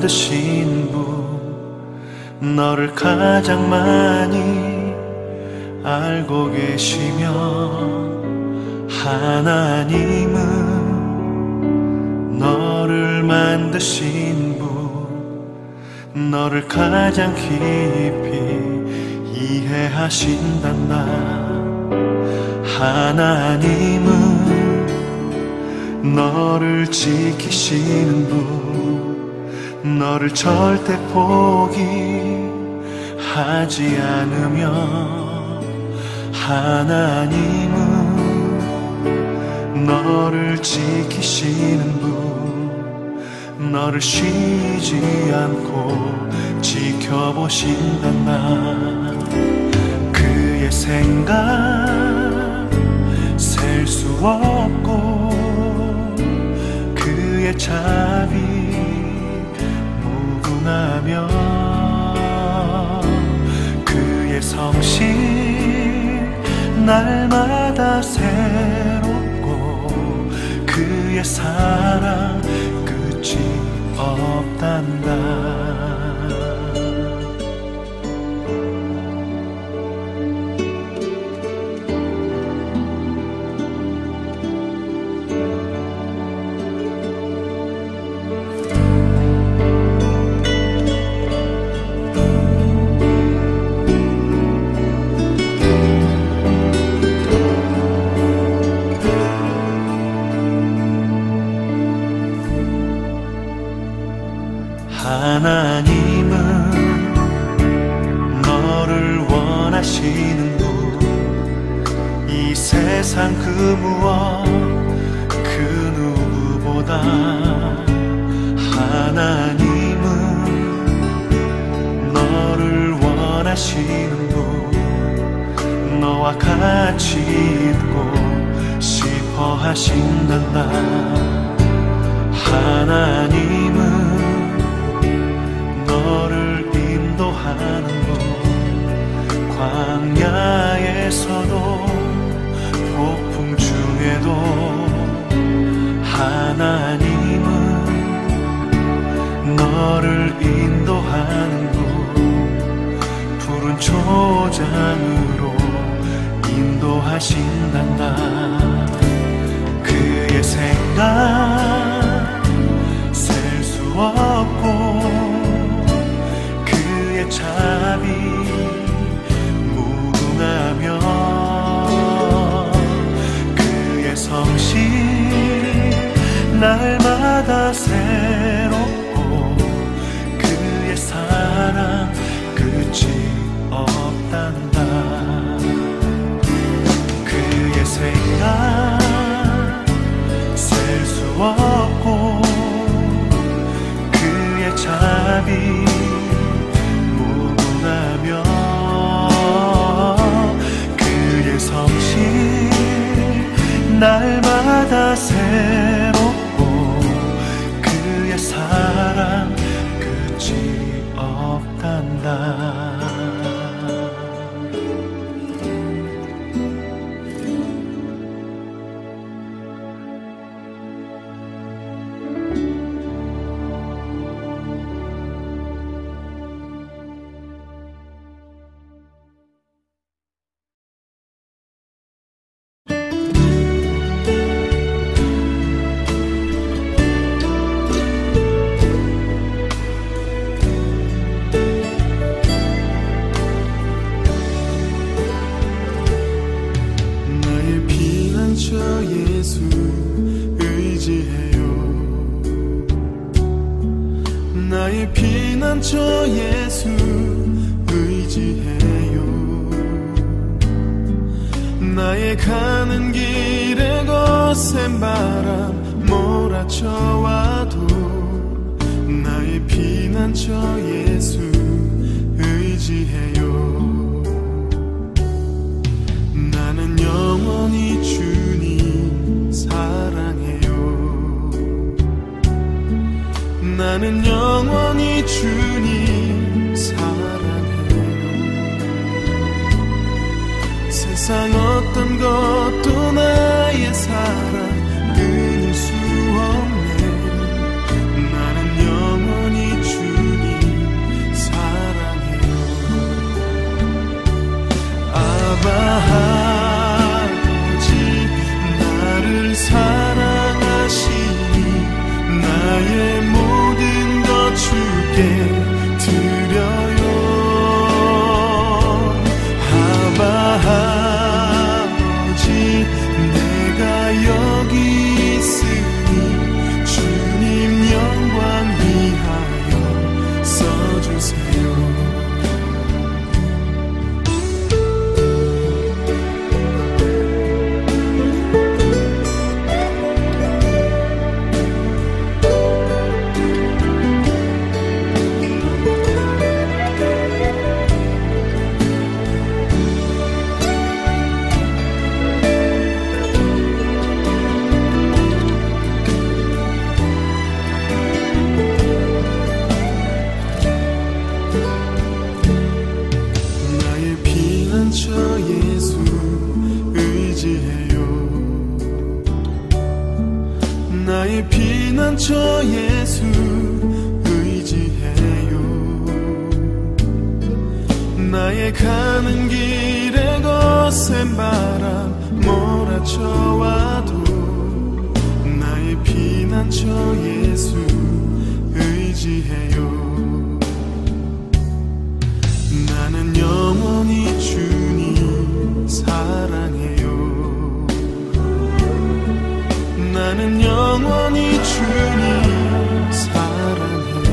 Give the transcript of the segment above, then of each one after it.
만드신 분, 너를 가장 많이 알고 계시며, 하나님은 너를 만드신 분, 너를 가장 깊이 이해하신단다. 하나님은 너를 지키시는 분, 너를 절대 포기하지 않으며, 하나님은 너를 지키시는 분, 너를 쉬지 않고 지켜보신단다. 그의 생각 셀 수 없고, 그의 자비 무궁하며, 그의 성실 날마다 새롭고, 그의 사랑 끝이 없단다. 하나님은 너를 원하시는 분, 이 세상 그 무엇 그 누구보다 하나님은 너를 원하시는 분, 너와 같이 있고 싶어 하신단다. 하나님은 너를 인도하는 분, 광야에서도 폭풍 중에도 하나님은 너를 인도하는 분, 푸른 초장으로 인도하신단다. 그의 생각 셀 수 없고, 자비 무궁하며, 그의 성실 날마다 새롭고, 그의 사랑 끝이 없단다. 그의 생각 셀 수 없고, 그의 자비 그의 성실 날마다 새롭고, 그의 사랑 끝이 없단다. 나의 피난처 예수 의지해요. 나의 가는 길에 거센 바람 몰아쳐와도 나의 피난처 예수 의지해요. 나는 영원히 주님 사랑해요. 나는 영원히 주님 사랑해요. 세상 어떤 것도 나의 사랑 끊을 수 없네. 나는 영원히 주님 아버지 나를 사랑하시니 나의 모든 것 주께 드려요. 아버지 내가 여기 있으니 주님 영광 위하여 써주세요. 나의 피난처 예수 의지해요. 나의 가는 길에 거센 바람 몰아쳐와도 나의 피난처 예수 의지해요. 나는 영원히 주님 사랑해요. 나는 영원히 주님 사랑해요.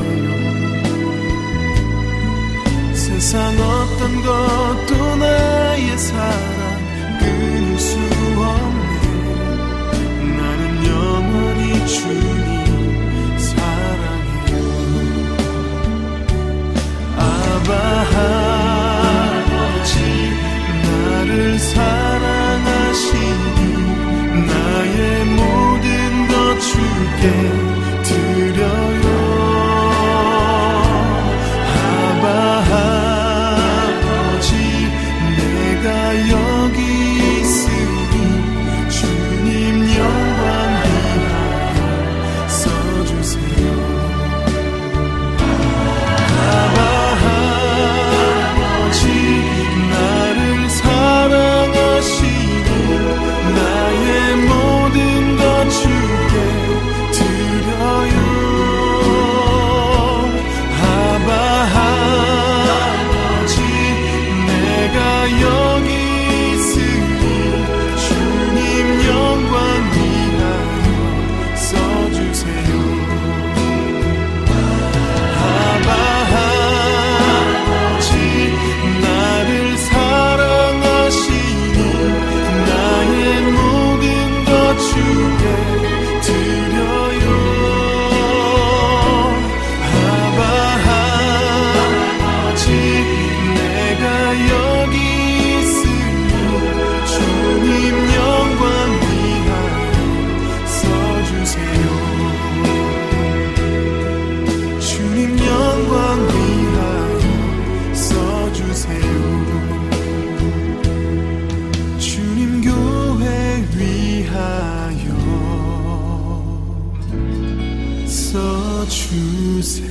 세상 어떤 것도 나의 사랑 끊을 수 없네. 나는 영원히 주님 사랑해요. 아버지 나를 사랑하시니 나의 모든 것 주께 드려요. 아버지 내가 여기 있으니 주님 영광 위하여 써주세요. 아버지 나를 사랑하시니 나의 모든 것 주께 드려요. 아버지 내가 여기 있으니 주님 영광 위하여 써주세요. 아버지 나를 사랑하시니 나의 모든 것 주께 드려요. 아버지 내가 여기 있으니 주님 영광 위하여 써주세요. 주님 영광 위하여 써주세요. 주님 교회 위하여 써주세요.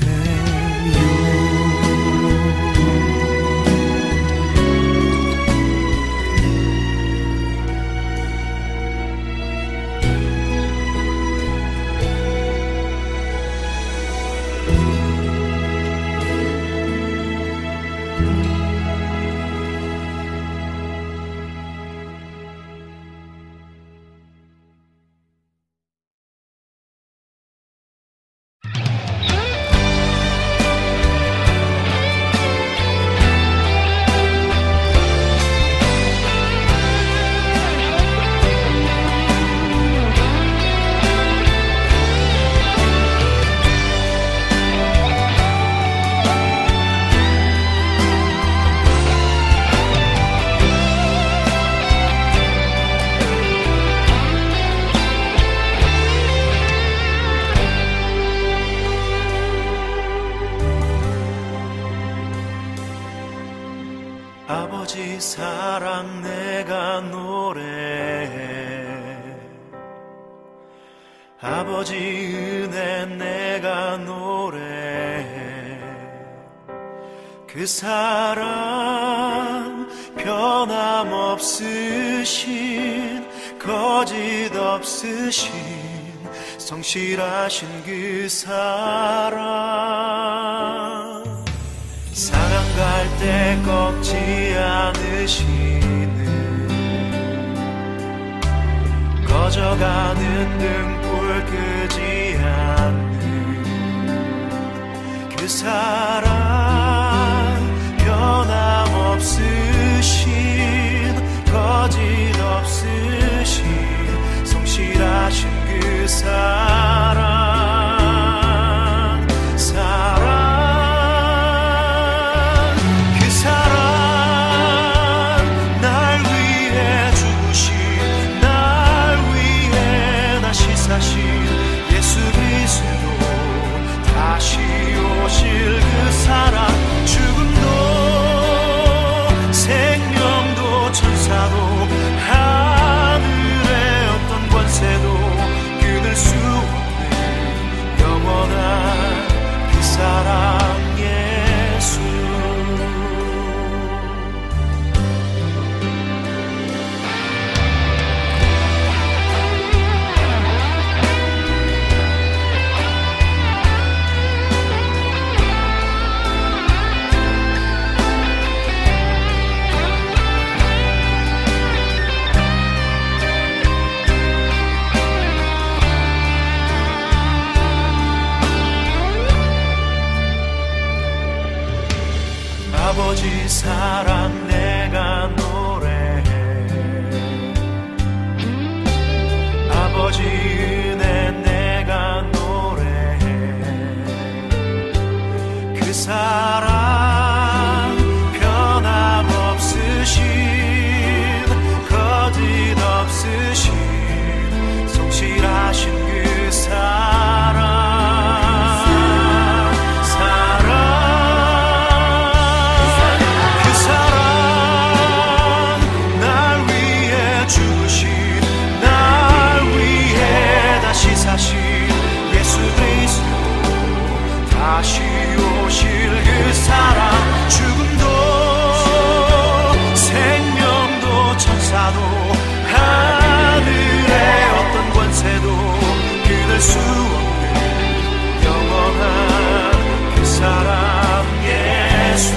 아버지 사랑 내가 노래해. 아버지 은혜 내가 노래해. 그 사랑 변함없이 없으신 거짓 없으신 성실하신 그 사랑 상한 갈 때 꺾지 않으시는 꺼져가는 등불 끄지 않는 그 사랑 변함없으신 거짓 없으신 성실하신 그 사랑 그 사랑 날 위해 죽으신 날 위해 다시 사신 예수 그리스도 다시 오실 그 사랑 죽음도 생명도 천사도 하늘의 어떤 권세도 끊을 수 없는 영원한 그 사랑 예수 아버지 사랑 내가 노래해 아버지 은혜 내가 노래해 그 사랑 변함없으신 거짓 없으신 성실하신 그 사랑 사신 예수 그리스도 다시 오실 그 사랑 죽음도 생명도 천사도 하늘의 어떤 권세도 끊을 수 없는 영원한 그 사랑 예수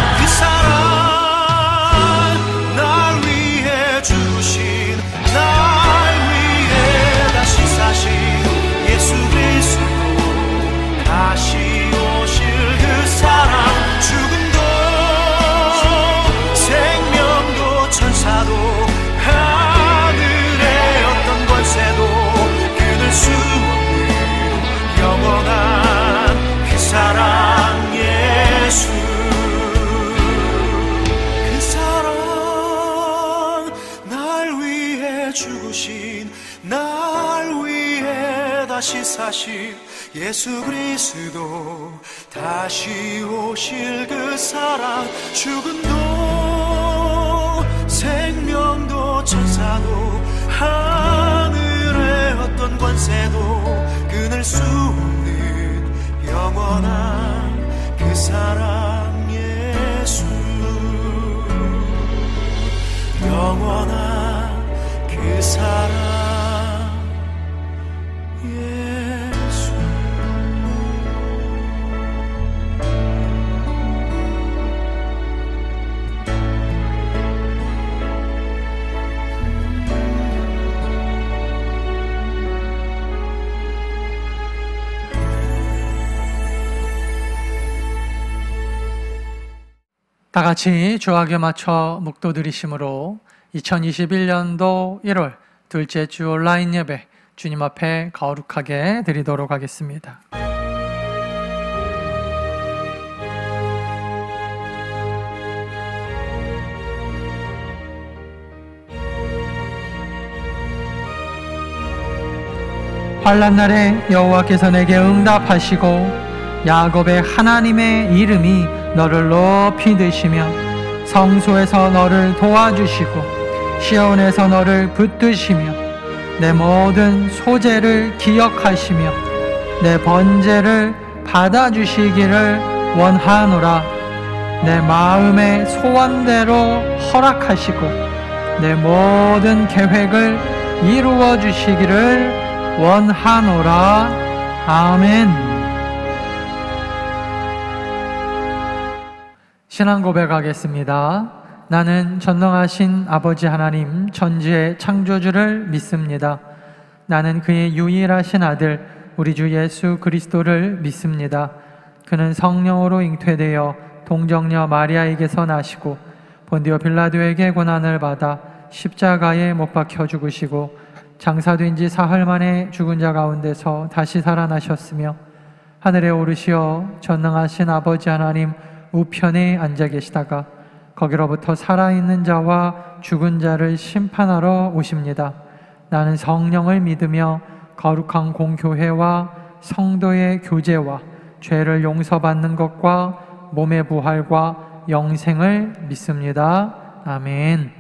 그 사랑 날 위해 주신 사신 예수 그리스도 다시 오실 그 사랑 죽음도 생명도 천사도 하늘의 어떤 권세도 끊을 수 없는 영원한 그 사랑 예수 그 사랑 날 위해 죽으신 날 위해 다시 사신 예수 그리스도 다시 오실 그 사랑 죽음도 생명도 천사도 하늘의 어떤 권세도 끊을 수 없는 영원한 그 사랑 예수 영원한 그 사랑 다 같이 주악에 맞춰 묵도 드리심으로 2021년도 1월 둘째 주 온라인 예배 주님 앞에 거룩하게 드리도록 하겠습니다. 환난 날에 여호와께서 내게 응답하시고 야곱의 하나님의 이름이 너를 높이 드시며 성소에서 너를 도와주시고 시온에서 너를 붙드시며 내 모든 소재를 기억하시며 내 번제를 받아주시기를 원하노라. 내 마음의 소원대로 허락하시고 내 모든 계획을 이루어 주시기를 원하노라. 아멘. 신앙 고백하겠습니다. 나는 전능하신 아버지 하나님 천지의 창조주를 믿습니다. 나는 그의 유일하신 아들 우리 주 예수 그리스도를 믿습니다. 그는 성령으로 잉태되어 동정녀 마리아에게서 나시고 본디오 빌라도에게 고난을 받아 십자가에 못 박혀 죽으시고 장사된 지 사흘 만에 죽은 자 가운데서 다시 살아나셨으며 하늘에 오르시어 전능하신 아버지 하나님 우편에 앉아 계시다가 거기로부터 살아있는 자와 죽은 자를 심판하러 오십니다. 나는 성령을 믿으며 거룩한 공교회와 성도의 교제와 죄를 용서받는 것과 몸의 부활과 영생을 믿습니다. 아멘.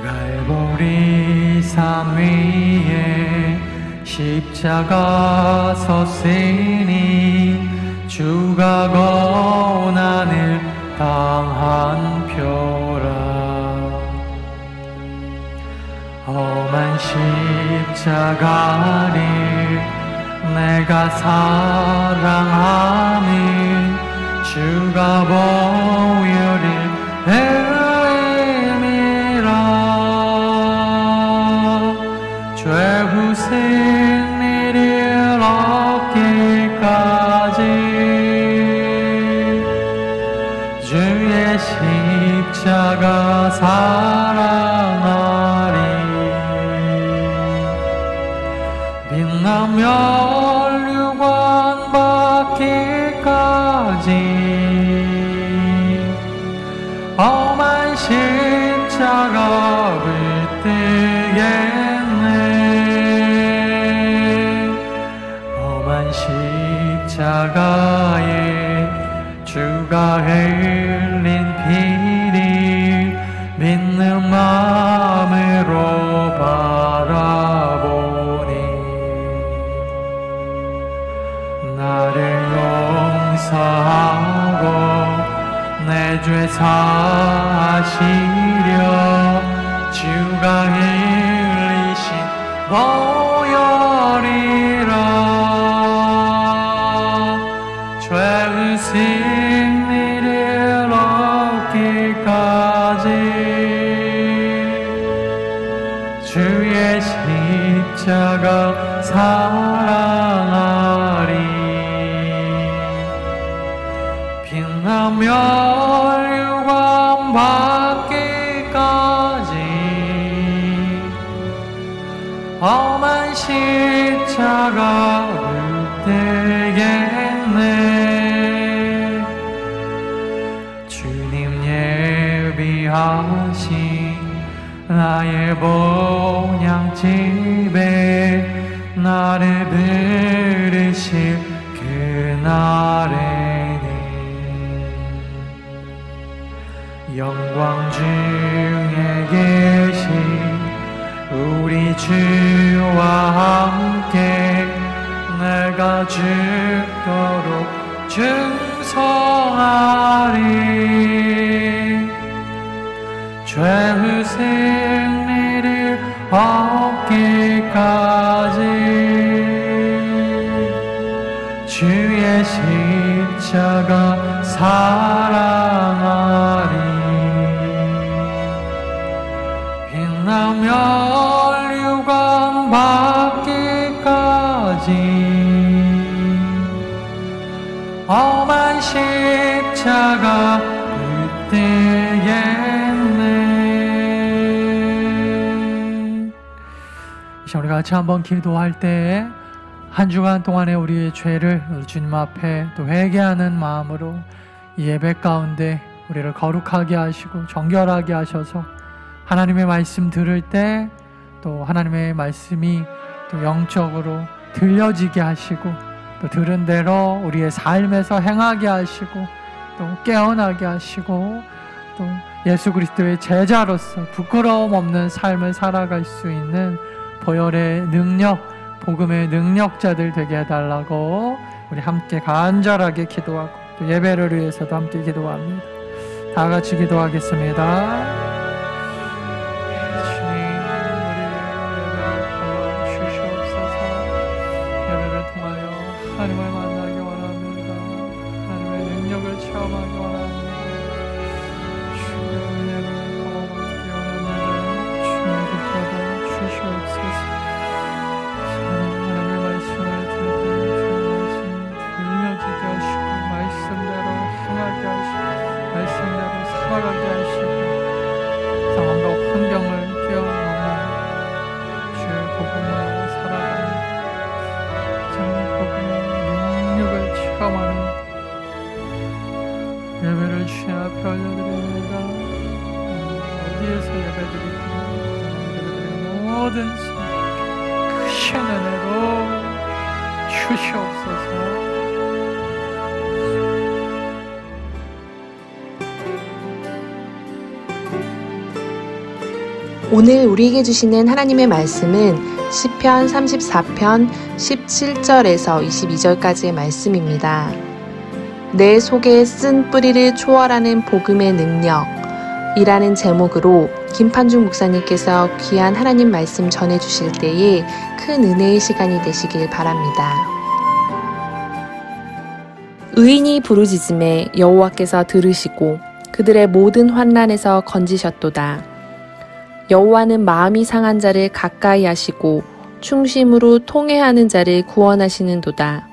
갈보리 산 위에 십자가 섰으니 주가 고난을 당한 표라. 험한 십자가를 내가 사랑하는 주가 보혈을 죄후 승리를 얻기까지 주의 십자가 사랑하리. 빛나며 류관 받기까지 험한 십자가 붙들겠네. 십자가에 주가 흘린 피를 믿는 마음으로 바라보니 나를 용서하고 내 죄 사하시려 주가 흘리신 보혈이라. 죄의 승리를 얻기까지 주의 십자가 사랑하리. 빛나며 류관 받기까지 험한 십자가 붙들겠네. 주님 예비하신 나의 본향집에 나를 부르실 그날에는 영광 중에 계신 우리 주와 함께 내가 죽도록 충성하리. 죄의 승리를 얻기까지 주의 십자가 사랑하리. 빛나며 류관 받기까지 험한 십자가 붙들겠네. 이제 우리 같이 한번 기도할 때 한 주간 동안의 우리의 죄를 주님 앞에 또 회개하는 마음으로 이 예배 가운데 우리를 거룩하게 하시고 정결하게 하셔서 하나님의 말씀 들을 때 또 하나님의 말씀이 또 영적으로 들려지게 하시고 또 들은 대로 우리의 삶에서 행하게 하시고 또 깨어나게 하시고 또 예수 그리스도의 제자로서 부끄러움 없는 삶을 살아갈 수 있는 보혈의 능력, 복음의 능력자들 되게 해달라고 우리 함께 간절하게 기도하고 또 예배를 위해서도 함께 기도합니다. 다 같이 기도하겠습니다. 주님, 우리 예배를 주시옵소서. 예배를 통하여 하나님을 만나기 원합니다. 하나님의 능력을 체험하기 원합니다. 주의 은혜를 경험하기 원합니다. 주의 붙잡아 주시옵소서. 하나님의 말씀을 들을 때 주의 말씀이 들려지게 하시고 말씀대로 행하게 하시고 말씀대로 살아가게 하시고 상황과 환경을 뛰어넘는 주의 복음으로 살아가는 주의 복음의 능력을 체험하는 예배를 주의 앞에 올려드립니다. 어디에서 예배드리고 모든 크신 은혜로 주시옵소서. 오늘 우리에게 주시는 하나님의 말씀은 시편 34편 17절에서 22절까지의 말씀입니다. 내 속에 쓴 뿌리를 초월하는 복음의 능력 이라는 제목으로 김판중 목사님께서 귀한 하나님 말씀 전해주실 때에 큰 은혜의 시간이 되시길 바랍니다. 의인이 부르짖음에 여호와께서 들으시고 그들의 모든 환난에서 건지셨도다. 여호와는 마음이 상한 자를 가까이 하시고 충심으로 통회하는 자를 구원하시는도다.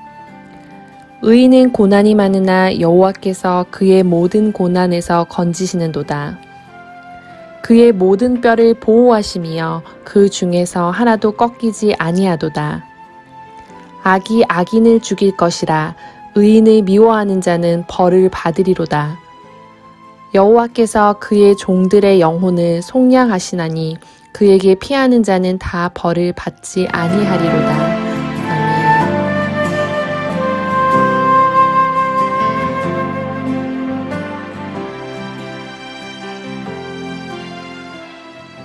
의인은 고난이 많으나 여호와께서 그의 모든 고난에서 건지시는도다. 그의 모든 뼈를 보호하시며 그 중에서 하나도 꺾이지 아니하도다. 악이 악인을 죽일 것이라 의인을 미워하는 자는 벌을 받으리로다. 여호와께서 그의 종들의 영혼을 속량하시나니 그에게 피하는 자는 다 벌을 받지 아니하리로다. 아멘.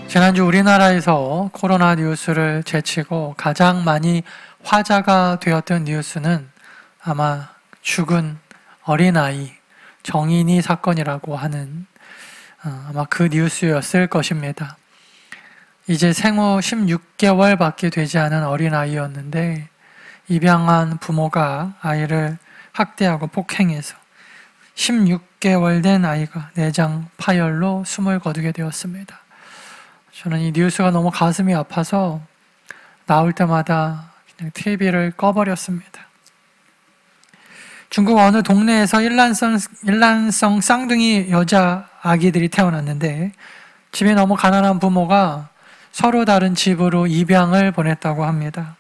지난주 우리나라에서 코로나 뉴스를 제치고 가장 많이 화제가 되었던 뉴스는 아마 죽은 어린아이 정인이 사건이라고 하는 아마 그 뉴스였을 것입니다. 이제 생후 16개월밖에 되지 않은 어린아이였는데 입양한 부모가 아이를 학대하고 폭행해서 16개월 된 아이가 내장 파열로 숨을 거두게 되었습니다. 저는 이 뉴스가 너무 가슴이 아파서 나올 때마다 그냥 TV를 꺼버렸습니다. 중국 어느 동네에서 일란성 쌍둥이 여자 아기들이 태어났는데 집이 너무 가난한 부모가 서로 다른 집으로 입양을 보냈다고 합니다.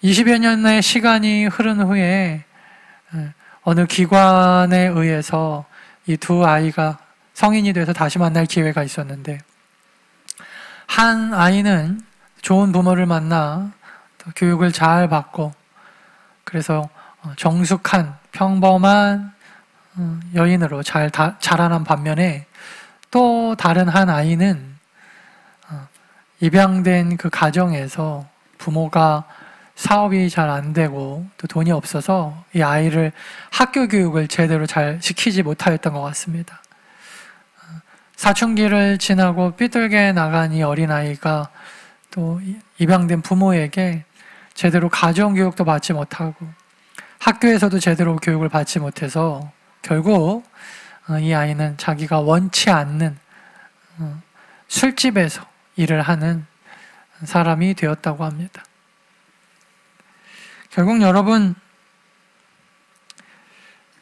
20여 년의 시간이 흐른 후에 어느 기관에 의해서 이 두 아이가 성인이 돼서 다시 만날 기회가 있었는데 한 아이는 좋은 부모를 만나 교육을 잘 받고 그래서 정숙한 평범한 여인으로 잘 자라난 반면에 또 다른 한 아이는 입양된 그 가정에서 부모가 사업이 잘 안 되고 또 돈이 없어서 이 아이를 학교 교육을 제대로 잘 시키지 못하였던 것 같습니다. 사춘기를 지나고 삐뚤게 나간 이 어린아이가 또 입양된 부모에게 제대로 가정교육도 받지 못하고 학교에서도 제대로 교육을 받지 못해서 결국 이 아이는 자기가 원치 않는 술집에서 일을 하는 사람이 되었다고 합니다. 결국 여러분,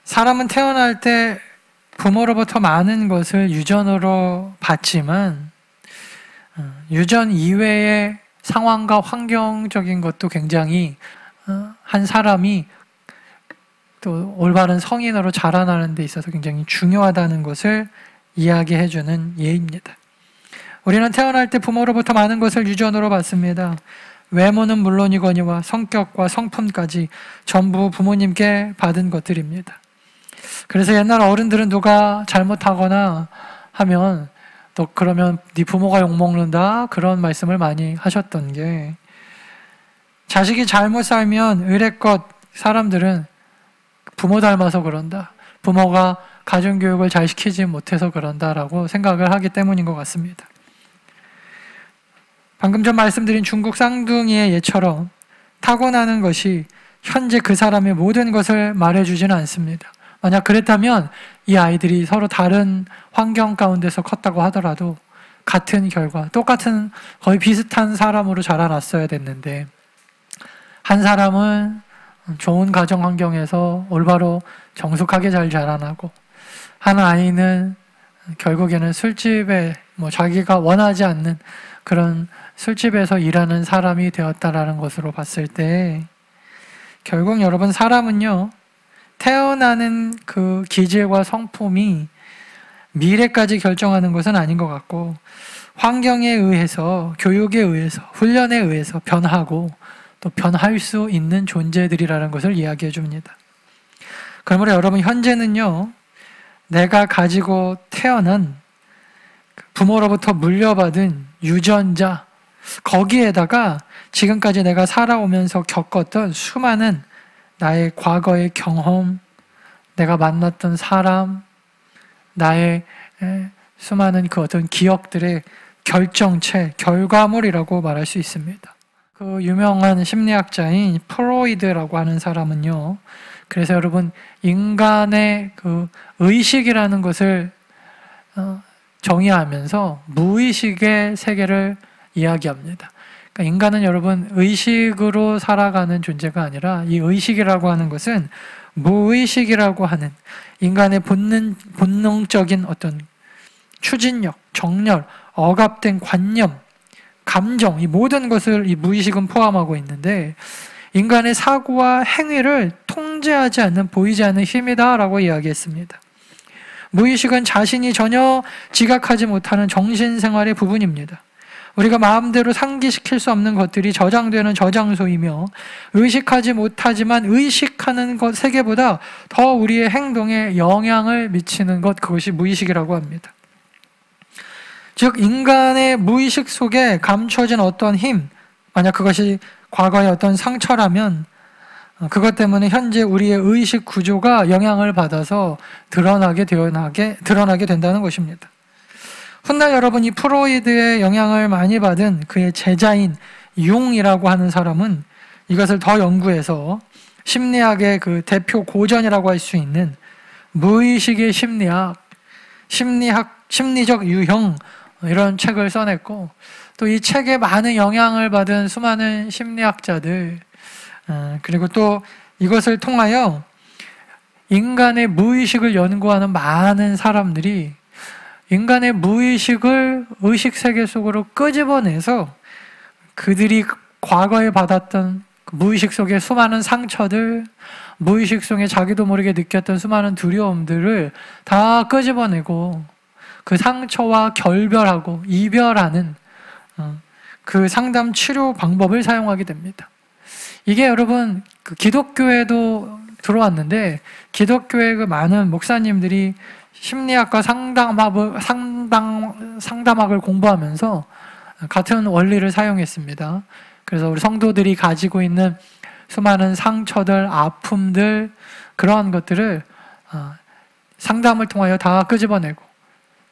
사람은 태어날 때 부모로부터 많은 것을 유전으로 받지만 유전 이외의 상황과 환경적인 것도 굉장히 한 사람이 또 올바른 성인으로 자라나는 데 있어서 굉장히 중요하다는 것을 이야기해주는 예입니다. 우리는 태어날 때 부모로부터 많은 것을 유전으로 받습니다. 외모는 물론이거니와 성격과 성품까지 전부 부모님께 받은 것들입니다. 그래서 옛날 어른들은 누가 잘못하거나 하면 너 그러면 네 부모가 욕먹는다, 그런 말씀을 많이 하셨던 게, 자식이 잘못 살면 의례껏 사람들은 부모 닮아서 그런다, 부모가 가정교육을 잘 시키지 못해서 그런다라고 생각을 하기 때문인 것 같습니다. 방금 전 말씀드린 중국 쌍둥이의 예처럼 타고나는 것이 현재 그 사람의 모든 것을 말해주지는 않습니다. 만약 그랬다면 이 아이들이 서로 다른 환경 가운데서 컸다고 하더라도 같은 결과, 똑같은 거의 비슷한 사람으로 자라났어야 됐는데, 한 사람은 좋은 가정 환경에서 올바로 정숙하게 잘 자라나고, 한 아이는 결국에는 술집에 자기가 원하지 않는 그런 술집에서 일하는 사람이 되었다라는 것으로 봤을 때, 결국 여러분, 사람은요, 태어나는 그 기질과 성품이 미래까지 결정하는 것은 아닌 것 같고, 환경에 의해서, 교육에 의해서, 훈련에 의해서 변하고 또 변할 수 있는 존재들이라는 것을 이야기해 줍니다. 그러므로 여러분, 현재는요, 내가 가지고 태어난 부모로부터 물려받은 유전자, 거기에다가 지금까지 내가 살아오면서 겪었던 수많은 나의 과거의 경험, 내가 만났던 사람, 나의 수많은 그 어떤 기억들의 결정체, 결과물이라고 말할 수 있습니다. 그 유명한 심리학자인 프로이드라고 하는 사람은요, 그래서 여러분, 인간의 그 의식이라는 것을 정의하면서 무의식의 세계를 이야기합니다. 그러니까 인간은 여러분, 의식으로 살아가는 존재가 아니라, 이 의식이라고 하는 것은 무의식이라고 하는 인간의 본능적인 어떤 추진력, 정렬, 억압된 관념, 감정, 이 모든 것을 이 무의식은 포함하고 있는데, 인간의 사고와 행위를 통제하지 않는, 보이지 않는 힘이다라고 이야기했습니다. 무의식은 자신이 전혀 지각하지 못하는 정신생활의 부분입니다. 우리가 마음대로 상기시킬 수 없는 것들이 저장되는 저장소이며, 의식하지 못하지만 의식하는 것 세계보다 더 우리의 행동에 영향을 미치는 것, 그것이 무의식이라고 합니다. 즉, 인간의 무의식 속에 감춰진 어떤 힘, 만약 그것이 과거의 어떤 상처라면 그것 때문에 현재 우리의 의식 구조가 영향을 받아서 드러나게 된다는 것입니다. 훗날 여러분, 이 프로이드의 영향을 많이 받은 그의 제자인 융이라고 하는 사람은 이것을 더 연구해서 심리학의 그 대표 고전이라고 할 수 있는 무의식의 심리적 유형, 이런 책을 써냈고, 또 이 책에 많은 영향을 받은 수많은 심리학자들, 그리고 또 이것을 통하여 인간의 무의식을 연구하는 많은 사람들이 인간의 무의식을 의식세계 속으로 끄집어내서 그들이 과거에 받았던 무의식 속의 수많은 상처들, 무의식 속에 자기도 모르게 느꼈던 수많은 두려움들을 다 끄집어내고 그 상처와 결별하고 이별하는 그 상담 치료 방법을 사용하게 됩니다. 이게 여러분, 그 기독교에도 들어왔는데, 기독교의 그 많은 목사님들이 심리학과 상담학을 공부하면서 같은 원리를 사용했습니다. 그래서 우리 성도들이 가지고 있는 수많은 상처들, 아픔들, 그러한 것들을 상담을 통하여 다 끄집어내고,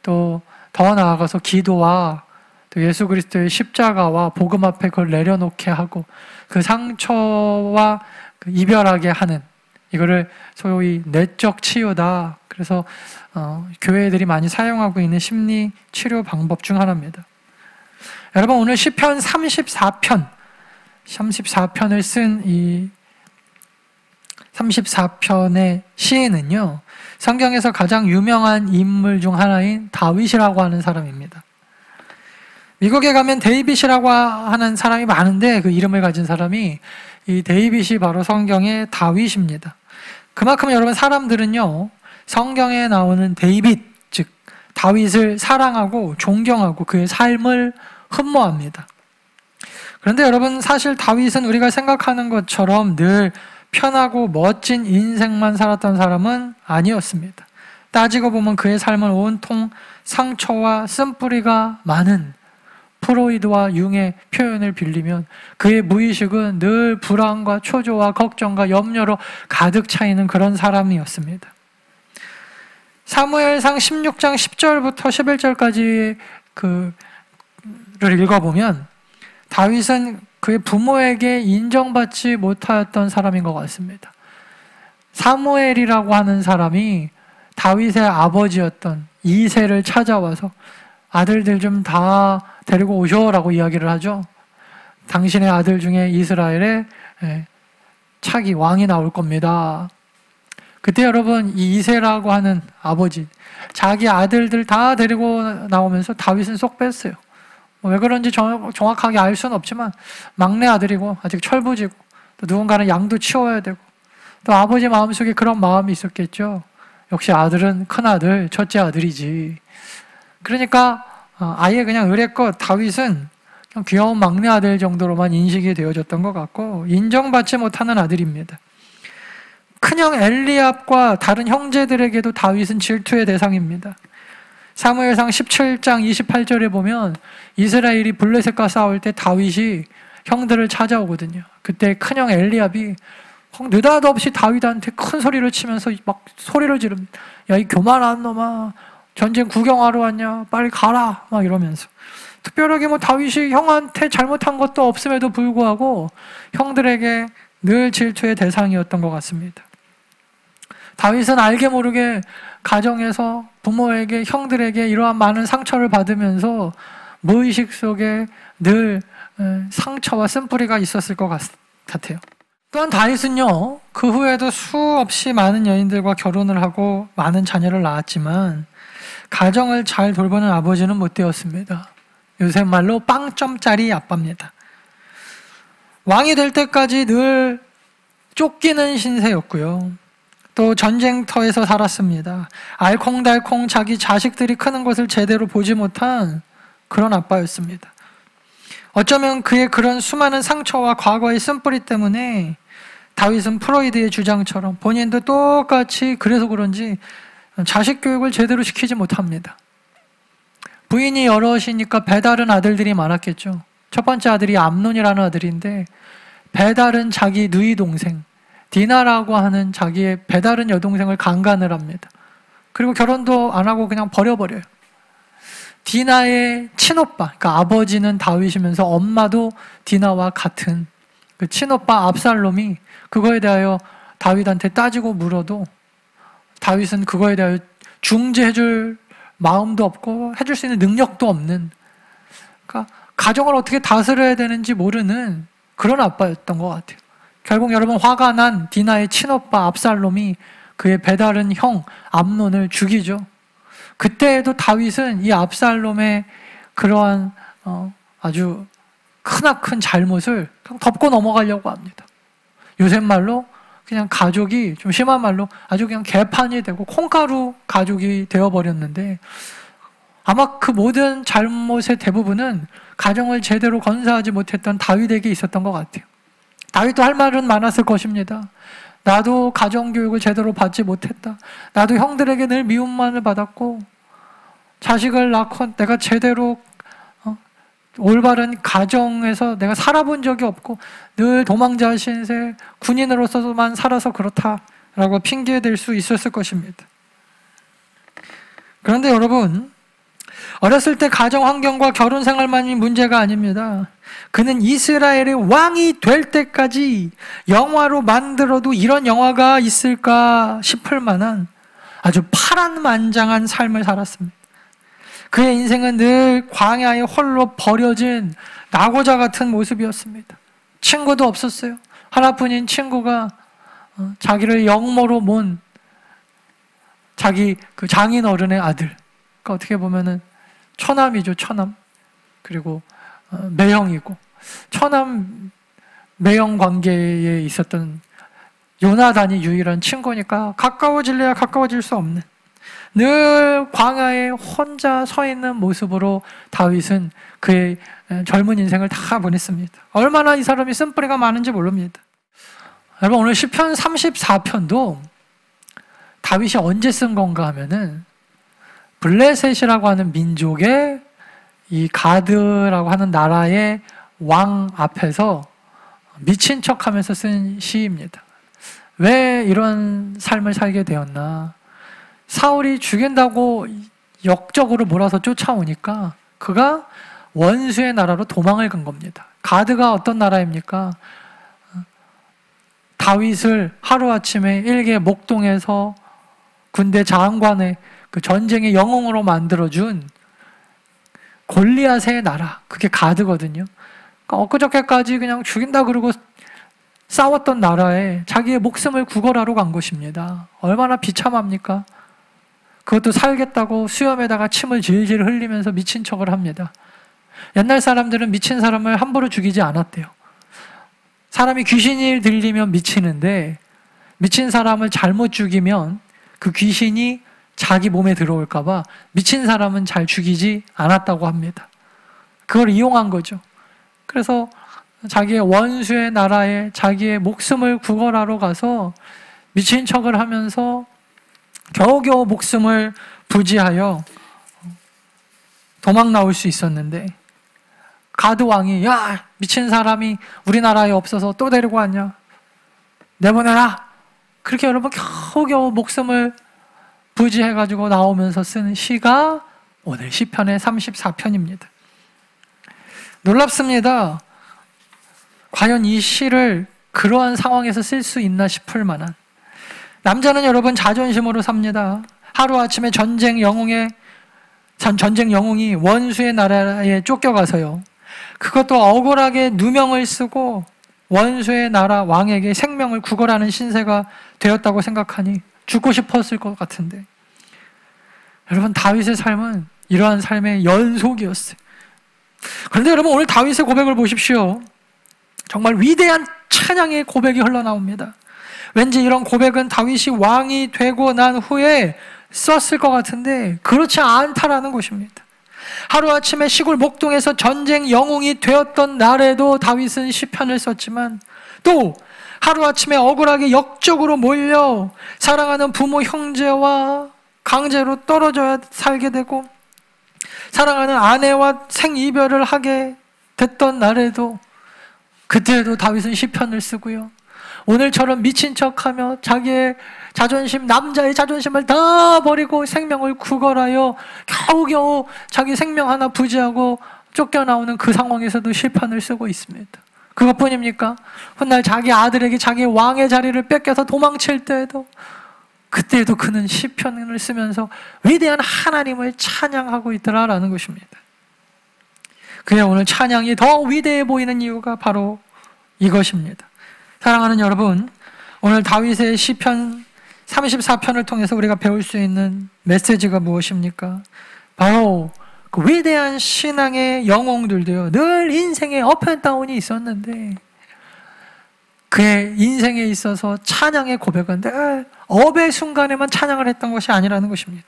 또 더 나아가서 기도와 또 예수 그리스도의 십자가와 복음 앞에 그걸 내려놓게 하고 그 상처와 이별하게 하는, 이거를 소위 내적 치유다. 그래서 교회들이 많이 사용하고 있는 심리 치료 방법 중 하나입니다. 여러분, 오늘 시편 34편을 쓴 이 34편의 시인은요, 성경에서 가장 유명한 인물 중 하나인 다윗이라고 하는 사람입니다. 미국에 가면 데이빗이라고 하는 사람이 많은데, 그 이름을 가진 사람이, 이 데이빗이 바로 성경의 다윗입니다. 그만큼 여러분, 사람들은요, 성경에 나오는 데이빗, 즉 다윗을 사랑하고 존경하고 그의 삶을 흠모합니다. 그런데 여러분, 사실 다윗은 우리가 생각하는 것처럼 늘 편하고 멋진 인생만 살았던 사람은 아니었습니다. 따지고 보면 그의 삶은 온통 상처와 쓴뿌리가 많은, 프로이드와 융의 표현을 빌리면 그의 무의식은 늘 불안과 초조와 걱정과 염려로 가득 차 있는 그런 사람이었습니다. 사무엘상 16장 10절부터 11절까지 그를 읽어보면 다윗은 그의 부모에게 인정받지 못하였던 사람인 것 같습니다. 사무엘이라고 하는 사람이 다윗의 아버지였던 이새를 찾아와서 아들들 좀 다 데리고 오셔라고 이야기를 하죠. 당신의 아들 중에 이스라엘의 차기 왕이 나올 겁니다. 그때 여러분, 이 이새라고 하는 아버지, 자기 아들들 다 데리고 나오면서 다윗은 쏙 뺐어요. 왜 그런지 정확하게 알 수는 없지만 막내 아들이고 아직 철부지고 또 누군가는 양도 치워야 되고 또 아버지 마음속에 그런 마음이 있었겠죠. 역시 아들은 큰아들, 첫째 아들이지. 그러니까 아예 그냥 의례껏 다윗은 그냥 귀여운 막내 아들 정도로만 인식이 되어졌던 것 같고 인정받지 못하는 아들입니다. 큰형 엘리압과 다른 형제들에게도 다윗은 질투의 대상입니다. 사무엘상 17장 28절에 보면 이스라엘이 블레셋과 싸울 때 다윗이 형들을 찾아오거든요. 그때 큰형 엘리압이 느닷없이 다윗한테 큰 소리를 치면서 막 소리를 지릅니다. 야, 이 교만한 놈아, 전쟁 구경하러 왔냐? 빨리 가라! 막 이러면서. 특별하게 뭐 다윗이 형한테 잘못한 것도 없음에도 불구하고 형들에게 늘 질투의 대상이었던 것 같습니다. 다윗은 알게 모르게 가정에서 부모에게, 형들에게 이러한 많은 상처를 받으면서 무의식 속에 늘 상처와 쓴뿌리가 있었을 것 같아요. 또한 다윗은요, 그 후에도 수없이 많은 여인들과 결혼을 하고 많은 자녀를 낳았지만 가정을 잘 돌보는 아버지는 못 되었습니다. 요새 말로 빵점짜리 아빠입니다. 왕이 될 때까지 늘 쫓기는 신세였고요. 또 전쟁터에서 살았습니다. 알콩달콩 자기 자식들이 크는 것을 제대로 보지 못한 그런 아빠였습니다. 어쩌면 그의 그런 수많은 상처와 과거의 쓴뿌리 때문에 다윗은 프로이드의 주장처럼 본인도 똑같이 그래서 그런지 자식 교육을 제대로 시키지 못합니다. 부인이 여럿이니까 배다른 아들들이 많았겠죠. 첫 번째 아들이 암논이라는 아들인데 배다른 자기 누이 동생 디나라고 하는 자기의 배다른 여동생을 강간을 합니다. 그리고 결혼도 안 하고 그냥 버려버려요. 디나의 친오빠, 그러니까 아버지는 다윗이면서 엄마도 디나와 같은 그 친오빠 압살롬이 그거에 대하여 다윗한테 따지고 물어도 다윗은 그거에 대하여 중재해줄 마음도 없고 해줄 수 있는 능력도 없는, 그러니까 가정을 어떻게 다스려야 되는지 모르는 그런 아빠였던 것 같아요. 결국 여러분, 화가 난 디나의 친오빠 압살롬이 그의 배다른 형 암논을 죽이죠. 그때에도 다윗은 이 압살롬의 그러한 아주 크나큰 잘못을 그냥 덮고 넘어가려고 합니다. 요새 말로 그냥 가족이, 좀 심한 말로 아주 그냥 개판이 되고 콩가루 가족이 되어버렸는데, 아마 그 모든 잘못의 대부분은 가정을 제대로 건사하지 못했던 다윗에게 있었던 것 같아요. 다윗도 할 말은 많았을 것입니다. 나도 가정교육을 제대로 받지 못했다. 나도 형들에게 늘 미움만을 받았고 자식을 낳고 내가 제대로 올바른 가정에서 내가 살아본 적이 없고 늘 도망자 신세, 군인으로서만 살아서 그렇다라고 핑계댈 수 있었을 것입니다. 그런데 여러분, 어렸을 때 가정 환경과 결혼 생활만이 문제가 아닙니다. 그는 이스라엘의 왕이 될 때까지 영화로 만들어도 이런 영화가 있을까 싶을 만한 아주 파란만장한 삶을 살았습니다. 그의 인생은 늘 광야에 홀로 버려진 낙오자 같은 모습이었습니다. 친구도 없었어요. 하나뿐인 친구가 자기를 영모로 몬 자기 그 장인 어른의 아들, 그러니까 어떻게 보면은 처남이죠, 처남. 그리고 매형이고, 처남 매형 관계에 있었던 요나단이 유일한 친구니까 가까워질래야 가까워질 수 없는, 늘 광야에 혼자 서 있는 모습으로 다윗은 그의 젊은 인생을 다 보냈습니다. 얼마나 이 사람이 쓴뿌리가 많은지 모릅니다. 여러분, 오늘 시편 34편도 다윗이 언제 쓴 건가 하면은 블레셋이라고 하는 민족의 이 가드라고 하는 나라의 왕 앞에서 미친 척하면서 쓴 시입니다. 왜 이런 삶을 살게 되었나? 사울이 죽인다고 역적으로 몰아서 쫓아오니까 그가 원수의 나라로 도망을 간 겁니다. 가드가 어떤 나라입니까? 다윗을 하루아침에 일개 목동에서 군대 장관의 그 전쟁의 영웅으로 만들어준 골리앗의 나라, 그게 가드거든요. 그러니까 엊그저께까지 그냥 죽인다 그러고 싸웠던 나라에 자기의 목숨을 구걸하러 간 것입니다. 얼마나 비참합니까? 그것도 살겠다고 수염에다가 침을 질질 흘리면서 미친 척을 합니다. 옛날 사람들은 미친 사람을 함부로 죽이지 않았대요. 사람이 귀신이 들리면 미치는데 미친 사람을 잘못 죽이면 그 귀신이 자기 몸에 들어올까 봐 미친 사람은 잘 죽이지 않았다고 합니다. 그걸 이용한 거죠. 그래서 자기의 원수의 나라에 자기의 목숨을 구걸하러 가서 미친 척을 하면서 겨우겨우 목숨을 부지하여 도망 나올 수 있었는데 가드 왕이 야, 미친 사람이 우리나라에 없어서 또 데리고 왔냐? 내보내라! 그렇게 여러분 겨우겨우 목숨을 부지해가지고 나오면서 쓰는 시가 오늘 시편의 34편입니다. 놀랍습니다. 과연 이 시를 그러한 상황에서 쓸 수 있나 싶을 만한, 남자는 여러분 자존심으로 삽니다. 하루아침에 전쟁 영웅이 원수의 나라에 쫓겨가서요, 그것도 억울하게 누명을 쓰고 원수의 나라 왕에게 생명을 구걸하는 신세가 되었다고 생각하니 죽고 싶었을 것 같은데, 여러분 다윗의 삶은 이러한 삶의 연속이었어요. 그런데 여러분 오늘 다윗의 고백을 보십시오. 정말 위대한 찬양의 고백이 흘러나옵니다. 왠지 이런 고백은 다윗이 왕이 되고 난 후에 썼을 것 같은데 그렇지 않다라는 것입니다. 하루아침에 시골 목동에서 전쟁 영웅이 되었던 날에도 다윗은 시편을 썼지만, 또 하루아침에 억울하게 역적으로 몰려 사랑하는 부모 형제와 강제로 떨어져야 살게 되고 사랑하는 아내와 생이별을 하게 됐던 날에도, 그때에도 다윗은 시편을 쓰고요, 오늘처럼 미친 척하며 자기의 자존심, 남자의 자존심을 다 버리고 생명을 구걸하여 겨우겨우 자기 생명 하나 부지하고 쫓겨나오는 그 상황에서도 시편을 쓰고 있습니다. 그것뿐입니까? 훗날 자기 아들에게 자기 왕의 자리를 뺏겨서 도망칠 때에도, 그때에도 그는 시편을 쓰면서 위대한 하나님을 찬양하고 있더라라는 것입니다. 그래, 오늘 찬양이 더 위대해 보이는 이유가 바로 이것입니다. 사랑하는 여러분, 오늘 다윗의 시편 34편을 통해서 우리가 배울 수 있는 메시지가 무엇입니까? 바로 그 위대한 신앙의 영웅들도요, 늘 인생에 업앤다운이 있었는데 그의 인생에 있어서 찬양의 고백은 늘 업의 순간에만 찬양을 했던 것이 아니라는 것입니다.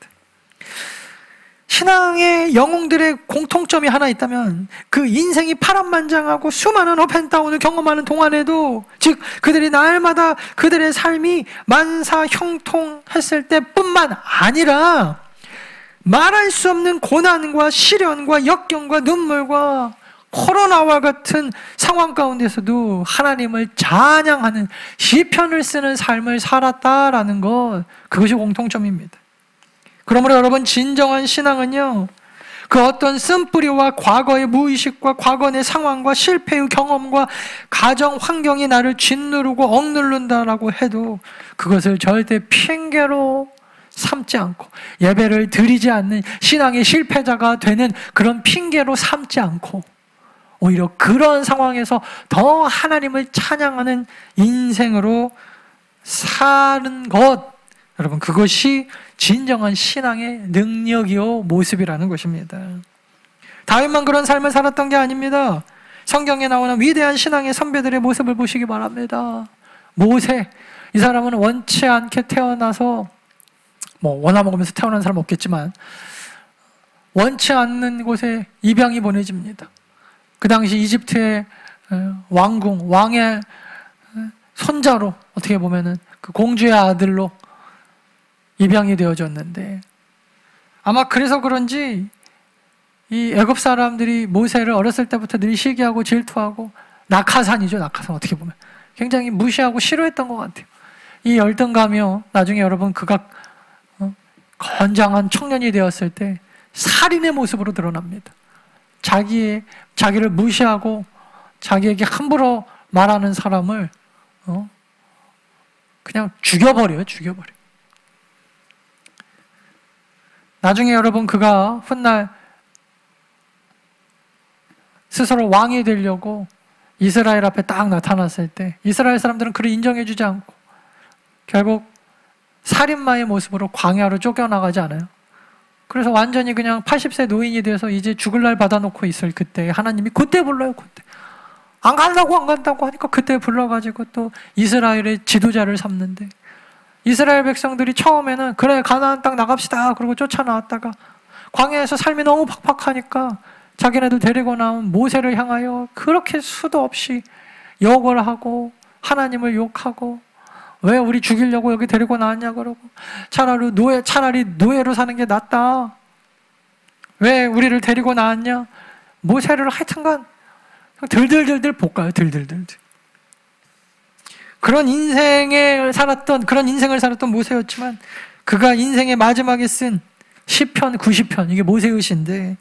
신앙의 영웅들의 공통점이 하나 있다면 그 인생이 파란만장하고 수많은 업앤다운을 경험하는 동안에도, 즉 그들이 날마다 그들의 삶이 만사형통했을 때뿐만 아니라 말할 수 없는 고난과 시련과 역경과 눈물과 코로나와 같은 상황 가운데서도 하나님을 찬양하는 시편을 쓰는 삶을 살았다라는 것, 그것이 공통점입니다. 그러므로 여러분, 진정한 신앙은요, 그 어떤 쓴뿌리와 과거의 무의식과 과거의 상황과 실패의 경험과 가정 환경이 나를 짓누르고 억누른다라고 해도 그것을 절대 핑계로 삼지 않고, 예배를 드리지 않는 신앙의 실패자가 되는 그런 핑계로 삼지 않고, 오히려 그런 상황에서 더 하나님을 찬양하는 인생으로 사는 것, 여러분 그것이 진정한 신앙의 능력이요 모습이라는 것입니다. 다윗만 그런 삶을 살았던 게 아닙니다. 성경에 나오는 위대한 신앙의 선배들의 모습을 보시기 바랍니다. 모세, 이 사람은 원치 않게 태어나서 뭐 원화 먹으면서 태어난 사람 없겠지만 원치 않는 곳에 입양이 보내집니다. 그 당시 이집트의 왕궁, 왕의 손자로 어떻게 보면은 그 공주의 아들로 입양이 되어졌는데, 아마 그래서 그런지 이 애굽 사람들이 모세를 어렸을 때부터 늘 시기하고 질투하고, 낙하산이죠, 낙하산. 어떻게 보면 굉장히 무시하고 싫어했던 것 같아요. 이 열등감이요, 나중에 여러분 그가 건장한 청년이 되었을 때 살인의 모습으로 드러납니다. 자기를 무시하고 자기에게 함부로 말하는 사람을 그냥 죽여버려요. 나중에 여러분 그가 훗날 스스로 왕이 되려고 이스라엘 앞에 딱 나타났을 때 이스라엘 사람들은 그를 인정해주지 않고 결국 살인마의 모습으로 광야로 쫓겨나가지 않아요. 그래서 완전히 그냥 80세 노인이 돼서 이제 죽을 날 받아놓고 있을 그때 하나님이 그때 불러요. 그때 안 간다고 하니까 그때 불러가지고 또 이스라엘의 지도자를 삼는데, 이스라엘 백성들이 처음에는 그래 가나안 땅 나갑시다 그러고 쫓아나왔다가 광야에서 삶이 너무 팍팍하니까 자기네들 데리고 나온 모세를 향하여 그렇게 수도 없이 욕을 하고 하나님을 욕하고, 왜 우리 죽이려고 여기 데리고 나왔냐 그러고, 차라리 노예로 사는 게 낫다, 왜 우리를 데리고 나왔냐, 모세를 하여튼간 들들들들 볶아요. 들들들들. 그런 인생을 살았던 모세였지만 그가 인생의 마지막에 쓴 시편 90편, 이게 모세의 시인데,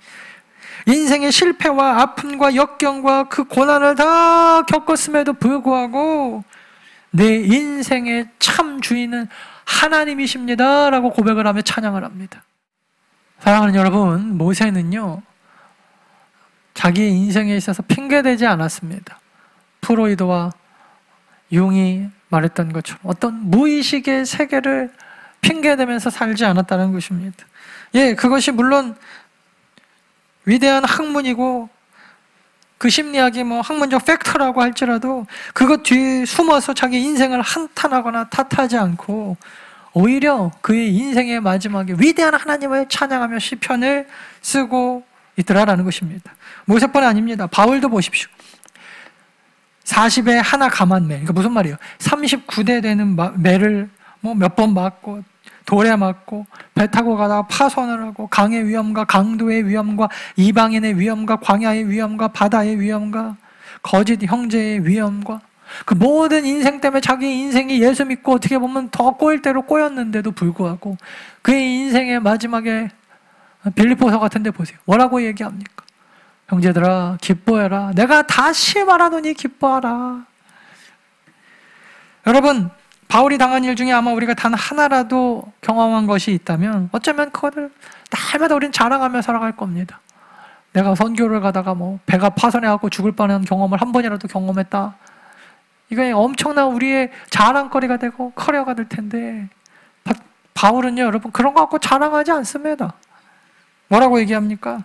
인생의 실패와 아픔과 역경과 그 고난을 다 겪었음에도 불구하고 내 인생의 참 주인은 하나님이십니다 라고 고백을 하며 찬양을 합니다. 사랑하는 여러분, 모세는요 자기의 인생에 있어서 핑계대지 않았습니다. 프로이드와 융이 말했던 것처럼 어떤 무의식의 세계를 핑계대면서 살지 않았다는 것입니다. 예, 그것이 물론 위대한 학문이고 그 심리학이 뭐 학문적 팩터라고 할지라도 그것 뒤에 숨어서 자기 인생을 한탄하거나 탓하지 않고 오히려 그의 인생의 마지막에 위대한 하나님을 찬양하며 시편을 쓰고 있더라라는 것입니다. 모세뿐 아닙니다. 바울도 보십시오. 40에 하나 감한 매, 그러니까 무슨 말이에요? 39대 되는 매를 뭐 몇 번 맞고 돌에 맞고 배 타고 가다가 파손을 하고 강의 위험과 강도의 위험과 이방인의 위험과 광야의 위험과 바다의 위험과 거짓 형제의 위험과 그 모든 인생 때문에 자기 인생이 예수 믿고 어떻게 보면 더 꼬일 대로 꼬였는데도 불구하고 그의 인생의 마지막에 빌립보서 같은 데 보세요. 뭐라고 얘기합니까? 형제들아 기뻐해라. 내가 다시 말하노니 기뻐하라. 여러분, 바울이 당한 일 중에 아마 우리가 단 하나라도 경험한 것이 있다면 어쩌면 그거를 날마다 우리는 자랑하며 살아갈 겁니다. 내가 선교를 가다가 뭐 배가 파손해갖고 죽을 뻔한 경험을 한 번이라도 경험했다. 이게 엄청난 우리의 자랑거리가 되고 커리어가 될 텐데, 바울은요 여러분 그런 거 갖고 자랑하지 않습니다. 뭐라고 얘기합니까?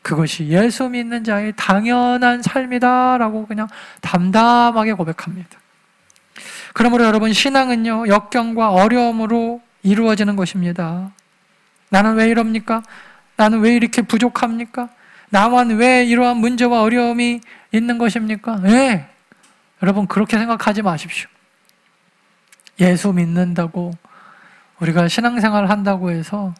그것이 예수 믿는 자의 당연한 삶이다 라고 그냥 담담하게 고백합니다. 그러므로 여러분, 신앙은요 역경과 어려움으로 이루어지는 것입니다. 나는 왜 이럽니까? 나는 왜 이렇게 부족합니까? 나만 왜 이러한 문제와 어려움이 있는 것입니까? 네. 여러분 그렇게 생각하지 마십시오. 예수 믿는다고 우리가 신앙생활을 한다고 해서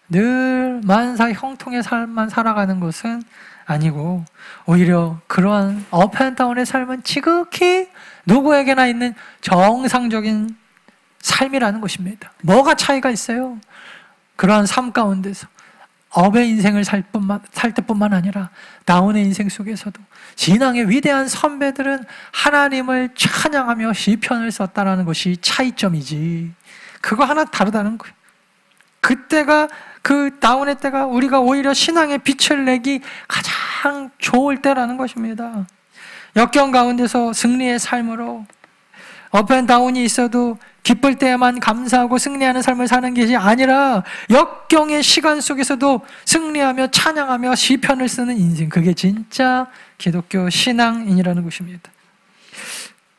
늘 만사 형통의 삶만 살아가는 것은 아니고, 오히려 그러한 업앤다운의 삶은 지극히 누구에게나 있는 정상적인 삶이라는 것입니다. 뭐가 차이가 있어요? 그러한 삶 가운데서 업의 인생을 살 때뿐만 아니라 다운의 인생 속에서도 신앙의 위대한 선배들은 하나님을 찬양하며 시편을 썼다는 것이 차이점이지, 그거 하나 다르다는 거예요. 그때가, 그 다운의 때가 우리가 오히려 신앙의 빛을 내기 가장 좋을 때라는 것입니다. 역경 가운데서 승리의 삶으로, 업앤다운이 있어도 기쁠 때에만 감사하고 승리하는 삶을 사는 것이 아니라 역경의 시간 속에서도 승리하며 찬양하며 시편을 쓰는 인생, 그게 진짜 기독교 신앙인이라는 것입니다.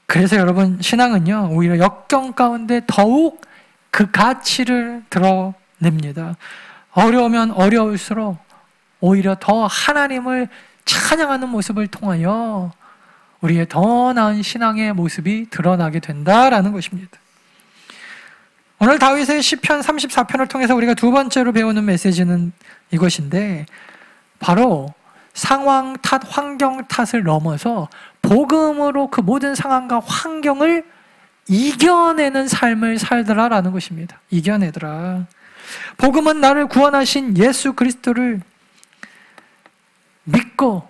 그래서 여러분, 신앙은요 오히려 역경 가운데 더욱 그 가치를 냅니다. 어려우면 어려울수록 오히려 더 하나님을 찬양하는 모습을 통하여 우리의 더 나은 신앙의 모습이 드러나게 된다라는 것입니다. 오늘 다윗의 시편 34편을 통해서 우리가 두 번째로 배우는 메시지는 이것인데, 바로 상황 탓, 환경 탓을 넘어서 복음으로 그 모든 상황과 환경을 이겨내는 삶을 살더라라는 것입니다. 이겨내더라. 복음은 나를 구원하신 예수 그리스도를 믿고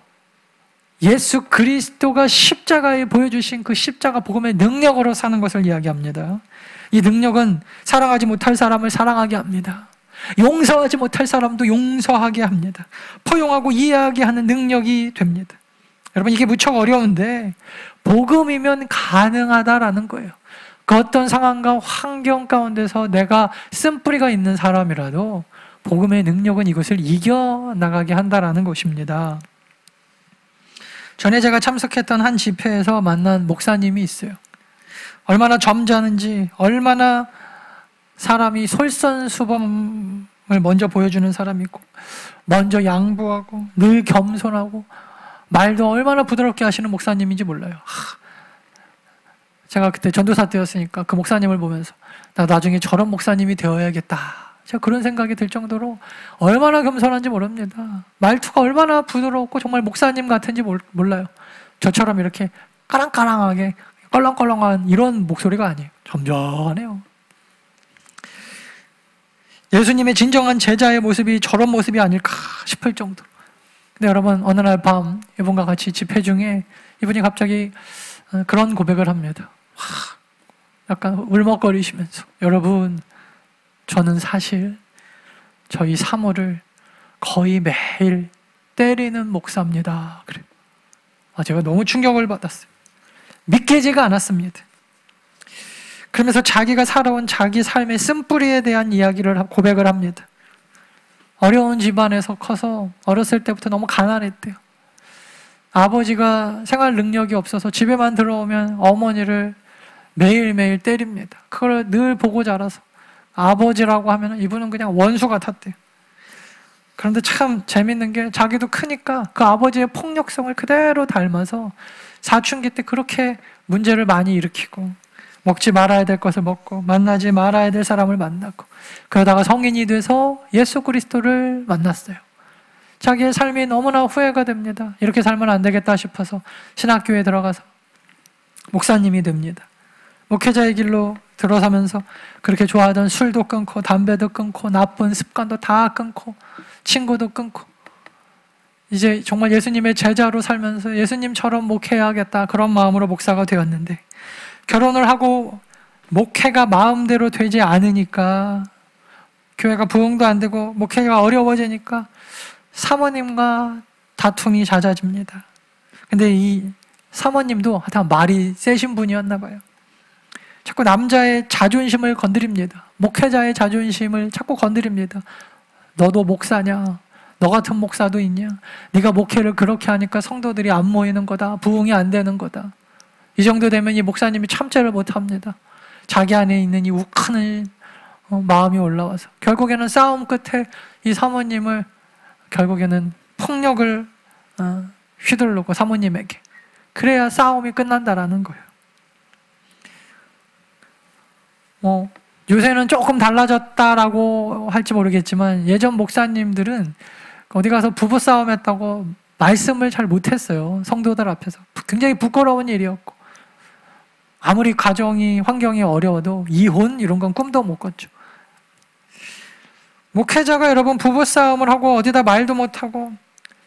예수 그리스도가 십자가에 보여주신 그 십자가 복음의 능력으로 사는 것을 이야기합니다. 이 능력은 사랑하지 못할 사람을 사랑하게 합니다. 용서하지 못할 사람도 용서하게 합니다. 포용하고 이해하게 하는 능력이 됩니다. 여러분, 이게 무척 어려운데 복음이면 가능하다라는 거예요. 그 어떤 상황과 환경 가운데서 내가 쓴뿌리가 있는 사람이라도 복음의 능력은 이것을 이겨나가게 한다라는 것입니다. 전에 제가 참석했던 한 집회에서 만난 목사님이 있어요. 얼마나 점잖은지, 얼마나 사람이 솔선수범을 먼저 보여주는 사람이고, 먼저 양보하고 늘 겸손하고 말도 얼마나 부드럽게 하시는 목사님인지 몰라요. 제가 그때 전도사 때였으니까 그 목사님을 보면서 나 나중에 저런 목사님이 되어야겠다, 제가 그런 생각이 들 정도로 얼마나 겸손한지 모릅니다. 말투가 얼마나 부드럽고 정말 목사님 같은지 몰라요. 저처럼 이렇게 까랑까랑하게 껄렁껄렁한 이런 목소리가 아니에요. 점잖해요. 예수님의 진정한 제자의 모습이 저런 모습이 아닐까 싶을 정도로. 근데 여러분, 어느 날 밤 이분과 같이 집회 중에 이분이 갑자기 그런 고백을 합니다. 약간 울먹거리시면서, 여러분, 저는 사실 저희 사모를 거의 매일 때리는 목사입니다. 그래요. 제가 너무 충격을 받았어요. 믿기지가 않았습니다. 그러면서 자기가 살아온 자기 삶의 쓴뿌리에 대한 이야기를 고백을 합니다. 어려운 집안에서 커서 어렸을 때부터 너무 가난했대요. 아버지가 생활 능력이 없어서 집에만 들어오면 어머니를 매일매일 때립니다. 그걸 늘 보고 자라서 아버지라고 하면 이분은 그냥 원수 같았대요. 그런데 참 재밌는 게, 자기도 크니까 그 아버지의 폭력성을 그대로 닮아서 사춘기 때 그렇게 문제를 많이 일으키고, 먹지 말아야 될 것을 먹고 만나지 말아야 될 사람을 만났고, 그러다가 성인이 돼서 예수 그리스도를 만났어요. 자기의 삶이 너무나 후회가 됩니다. 이렇게 살면 안 되겠다 싶어서 신학교에 들어가서 목사님이 됩니다. 목회자의 길로 들어서면서 그렇게 좋아하던 술도 끊고 담배도 끊고 나쁜 습관도 다 끊고 친구도 끊고, 이제 정말 예수님의 제자로 살면서 예수님처럼 목회해야겠다, 그런 마음으로 목사가 되었는데, 결혼을 하고 목회가 마음대로 되지 않으니까, 교회가 부흥도 안 되고 목회가 어려워지니까 사모님과 다툼이 잦아집니다. 근데 이 사모님도 하여튼 말이 세신 분이었나 봐요. 자꾸 남자의 자존심을 건드립니다. 목회자의 자존심을 자꾸 건드립니다. 너도 목사냐? 너 같은 목사도 있냐? 네가 목회를 그렇게 하니까 성도들이 안 모이는 거다, 부흥이 안 되는 거다. 이 정도 되면 이 목사님이 참지를 못합니다. 자기 안에 있는 이 욱하는 마음이 올라와서 결국에는 싸움 끝에 이 사모님을 결국에는 폭력을 휘두르고, 사모님에게. 그래야 싸움이 끝난다라는 거예요. 요새는 조금 달라졌다라고 할지 모르겠지만, 예전 목사님들은 어디 가서 부부싸움 했다고 말씀을 잘 못했어요. 성도들 앞에서. 굉장히 부끄러운 일이었고, 아무리 가정이, 환경이 어려워도 이혼 이런 건 꿈도 못 꿨죠. 목회자가 여러분 부부싸움을 하고 어디다 말도 못하고,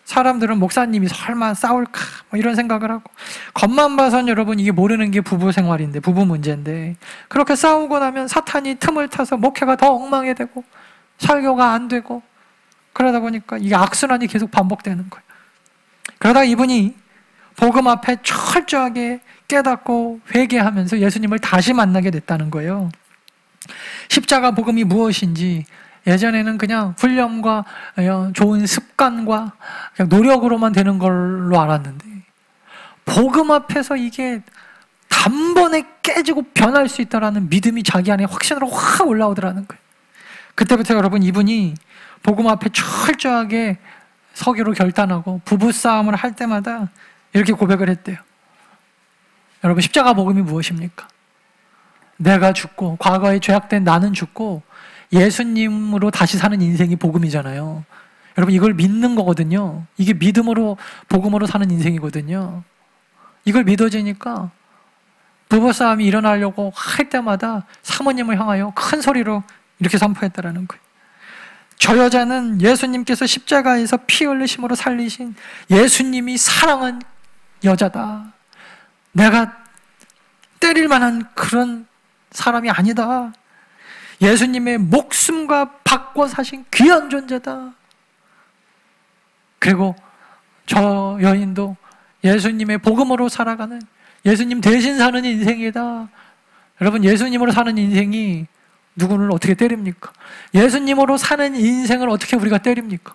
사람들은 목사님이 설마 싸울까 뭐 이런 생각을 하고, 겉만 봐선 여러분 이게 모르는 게 부부 생활인데, 부부 문제인데, 그렇게 싸우고 나면 사탄이 틈을 타서 목회가 더 엉망이 되고 설교가 안 되고, 그러다 보니까 이게 악순환이 계속 반복되는 거예요. 그러다 이분이 복음 앞에 철저하게 깨닫고 회개하면서 예수님을 다시 만나게 됐다는 거예요. 십자가 복음이 무엇인지 예전에는 그냥 훈련과 좋은 습관과 그냥 노력으로만 되는 걸로 알았는데, 복음 앞에서 이게 단번에 깨지고 변할 수 있다라는 믿음이 자기 안에 확신으로 확 올라오더라는 거예요. 그때부터 여러분 이분이 복음 앞에 철저하게 서기로 결단하고 부부싸움을 할 때마다 이렇게 고백을 했대요. 여러분, 십자가 복음이 무엇입니까? 내가 죽고 과거에 죄악된 나는 죽고 예수님으로 다시 사는 인생이 복음이잖아요. 여러분, 이걸 믿는 거거든요. 이게 믿음으로 복음으로 사는 인생이거든요. 이걸 믿어지니까 부부싸움이 일어나려고 할 때마다 사모님을 향하여 큰 소리로 이렇게 선포했다라는 거예요. 저 여자는 예수님께서 십자가에서 피 흘리심으로 살리신 예수님이 사랑한 여자다. 내가 때릴 만한 그런 사람이 아니다. 예수님의 목숨과 바꿔 사신 귀한 존재다. 그리고 저 여인도 예수님의 복음으로 살아가는, 예수님 대신 사는 인생이다. 여러분, 예수님으로 사는 인생이 누구를 어떻게 때립니까? 예수님으로 사는 인생을 어떻게 우리가 때립니까?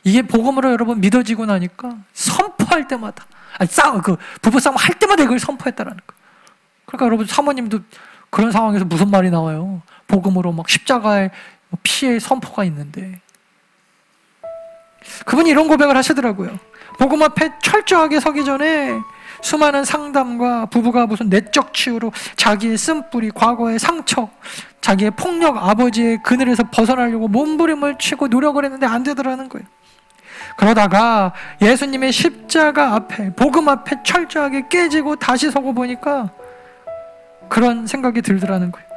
이게 복음으로 여러분 믿어지고 나니까 선포할 때마다, 부부싸움 할 때마다 이걸 선포했다라는 거예요. 그러니까 여러분, 사모님도 그런 상황에서 무슨 말이 나와요? 복음으로 막 십자가의 피의 선포가 있는데. 그분이 이런 고백을 하시더라고요. 복음 앞에 철저하게 서기 전에 수많은 상담과 부부가 무슨 내적 치유로 자기의 쓴뿌리, 과거의 상처, 자기의 폭력, 아버지의 그늘에서 벗어나려고 몸부림을 치고 노력을 했는데 안 되더라는 거예요. 그러다가 예수님의 십자가 앞에, 복음 앞에 철저하게 깨지고 다시 서고 보니까 그런 생각이 들더라는 거예요.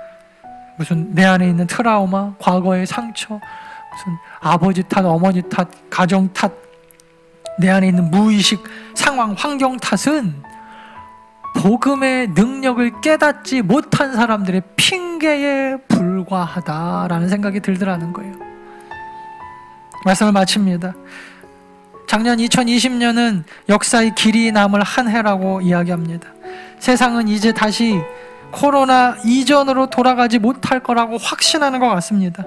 무슨 내 안에 있는 트라우마, 과거의 상처, 무슨 아버지 탓, 어머니 탓, 가정 탓, 내 안에 있는 무의식 상황, 환경 탓은 복음의 능력을 깨닫지 못한 사람들의 핑계에 불과하다라는 생각이 들더라는 거예요. 말씀을 마칩니다. 작년 2020년은 역사의 길이 남을 한 해라고 이야기합니다. 세상은 이제 다시 코로나 이전으로 돌아가지 못할 거라고 확신하는 것 같습니다.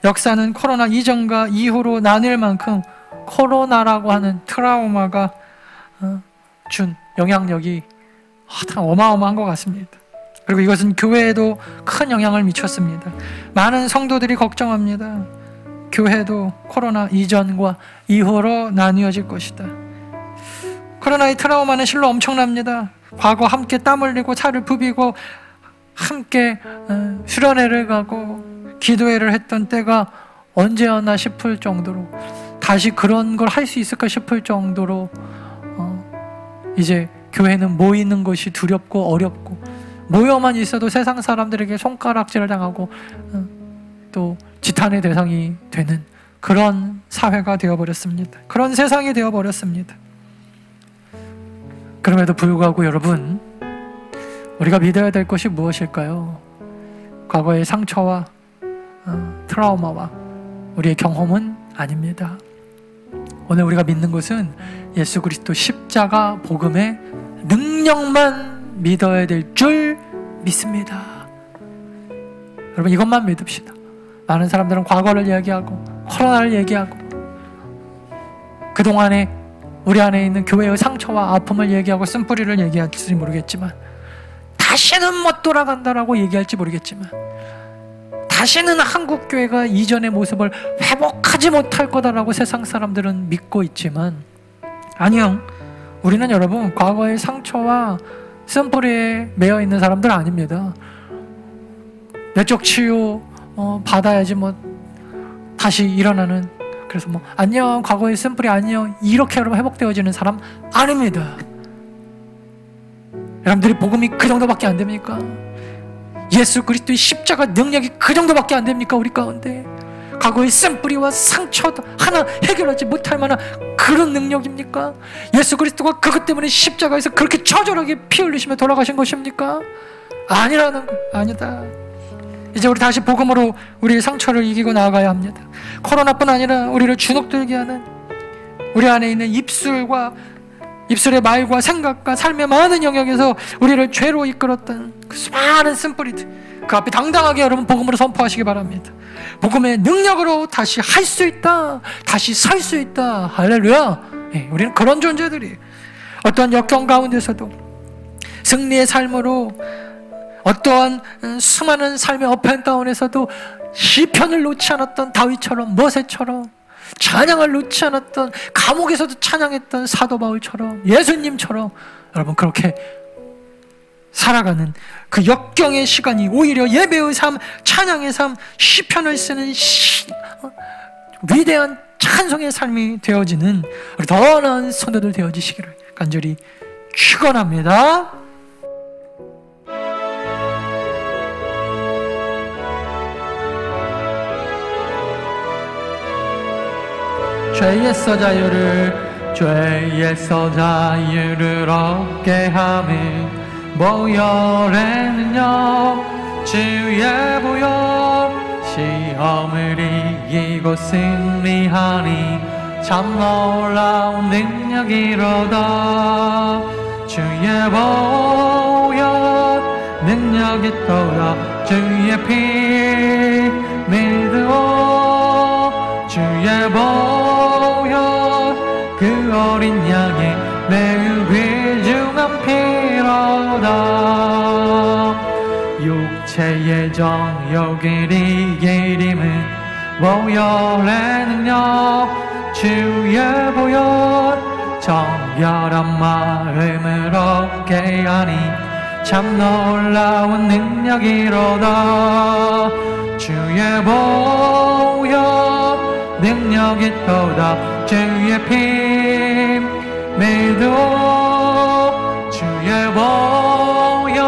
역사는 코로나 이전과 이후로 나뉠 만큼 코로나라고 하는 트라우마가 준 영향력이 어마어마한 것 같습니다. 그리고 이것은 교회에도 큰 영향을 미쳤습니다. 많은 성도들이 걱정합니다. 교회도 코로나 이전과 이후로 나뉘어질 것이다. 코로나의 트라우마는 실로 엄청납니다. 과거 함께 땀 흘리고 살을 부비고 함께 수련회를 가고 기도회를 했던 때가 언제였나 싶을 정도로, 다시 그런 걸 할 수 있을까 싶을 정도로 이제 교회는 모이는 것이 두렵고 어렵고, 모여만 있어도 세상 사람들에게 손가락질을 당하고 또 지탄의 대상이 되는 그런 사회가 되어버렸습니다. 그런 세상이 되어버렸습니다. 그럼에도 불구하고 여러분, 우리가 믿어야 될 것이 무엇일까요? 과거의 상처와 트라우마와 우리의 경험은 아닙니다. 오늘 우리가 믿는 것은 예수 그리스도 십자가 복음의 능력만 믿어야 될 줄 믿습니다. 여러분, 이것만 믿읍시다. 많은 사람들은 과거를 얘기하고 코로나를 얘기하고 그동안에 우리 안에 있는 교회의 상처와 아픔을 얘기하고 쓴뿌리를 얘기할지 모르겠지만, 다시는 못 돌아간다라고 얘기할지 모르겠지만, 다시는 한국교회가 이전의 모습을 회복하지 못할 거다라고 세상 사람들은 믿고 있지만, 아니요, 우리는 여러분 과거의 상처와 쓴뿌리에 매여 있는 사람들 아닙니다. 내적 치유 받아야지 뭐 다시 일어나는, 그래서 뭐 안녕 과거의 쓴뿌리 안녕 이렇게 여러분 회복되어지는 사람 아닙니다. 여러분들이 복음이 그 정도밖에 안 됩니까? 예수 그리스도의 십자가 능력이 그 정도밖에 안 됩니까? 우리 가운데 과거의 쓴뿌리와 상처 하나 해결하지 못할 만한 그런 능력입니까? 예수 그리스도가 그것 때문에 십자가에서 그렇게 처절하게 피 흘리시며 돌아가신 것입니까? 아니라는 거, 아니다. 이제 우리 다시 복음으로 우리의 상처를 이기고 나아가야 합니다. 코로나뿐 아니라 우리를 주눅들게 하는 우리 안에 있는 입술의 말과 생각과 삶의 많은 영역에서 우리를 죄로 이끌었던 그 수많은 쓴뿌리들, 그 앞에 당당하게 여러분 복음으로 선포하시기 바랍니다. 복음의 능력으로 다시 할 수 있다, 다시 살 수 있다. 할렐루야. 네, 우리는 그런 존재들이에요. 어떤 역경 가운데서도 승리의 삶으로, 어떠한 수많은 삶의 업앤다운에서도 시편을 놓지 않았던 다윗처럼, 모세처럼, 찬양을 놓지 않았던, 감옥에서도 찬양했던 사도 바울처럼, 예수님처럼 여러분 그렇게 살아가는 그 역경의 시간이 오히려 예배의 삶, 찬양의 삶, 시편을 쓰는 위대한 찬송의 삶이 되어지는 우리 더 나은 성도들 되어지시기를 간절히 축원합니다. 죄에서 자유를 얻게 하며 보혈에는요 주의 보혈 시험을 이기고 승리하니 참 놀라운 능력이로다. 주의 보혈 능력이 또다. 주의 피 믿어 주의 보혈 그 어린 양의 매우 귀중한 피로다. 육체의 정욕을 이기림은 보혈의 능력 주의 보혈 정결한 마음을 얻게 하니 참 놀라운 능력이로다. 주의 보혈 능력이 또다. 주의 피 믿어 주의 보혈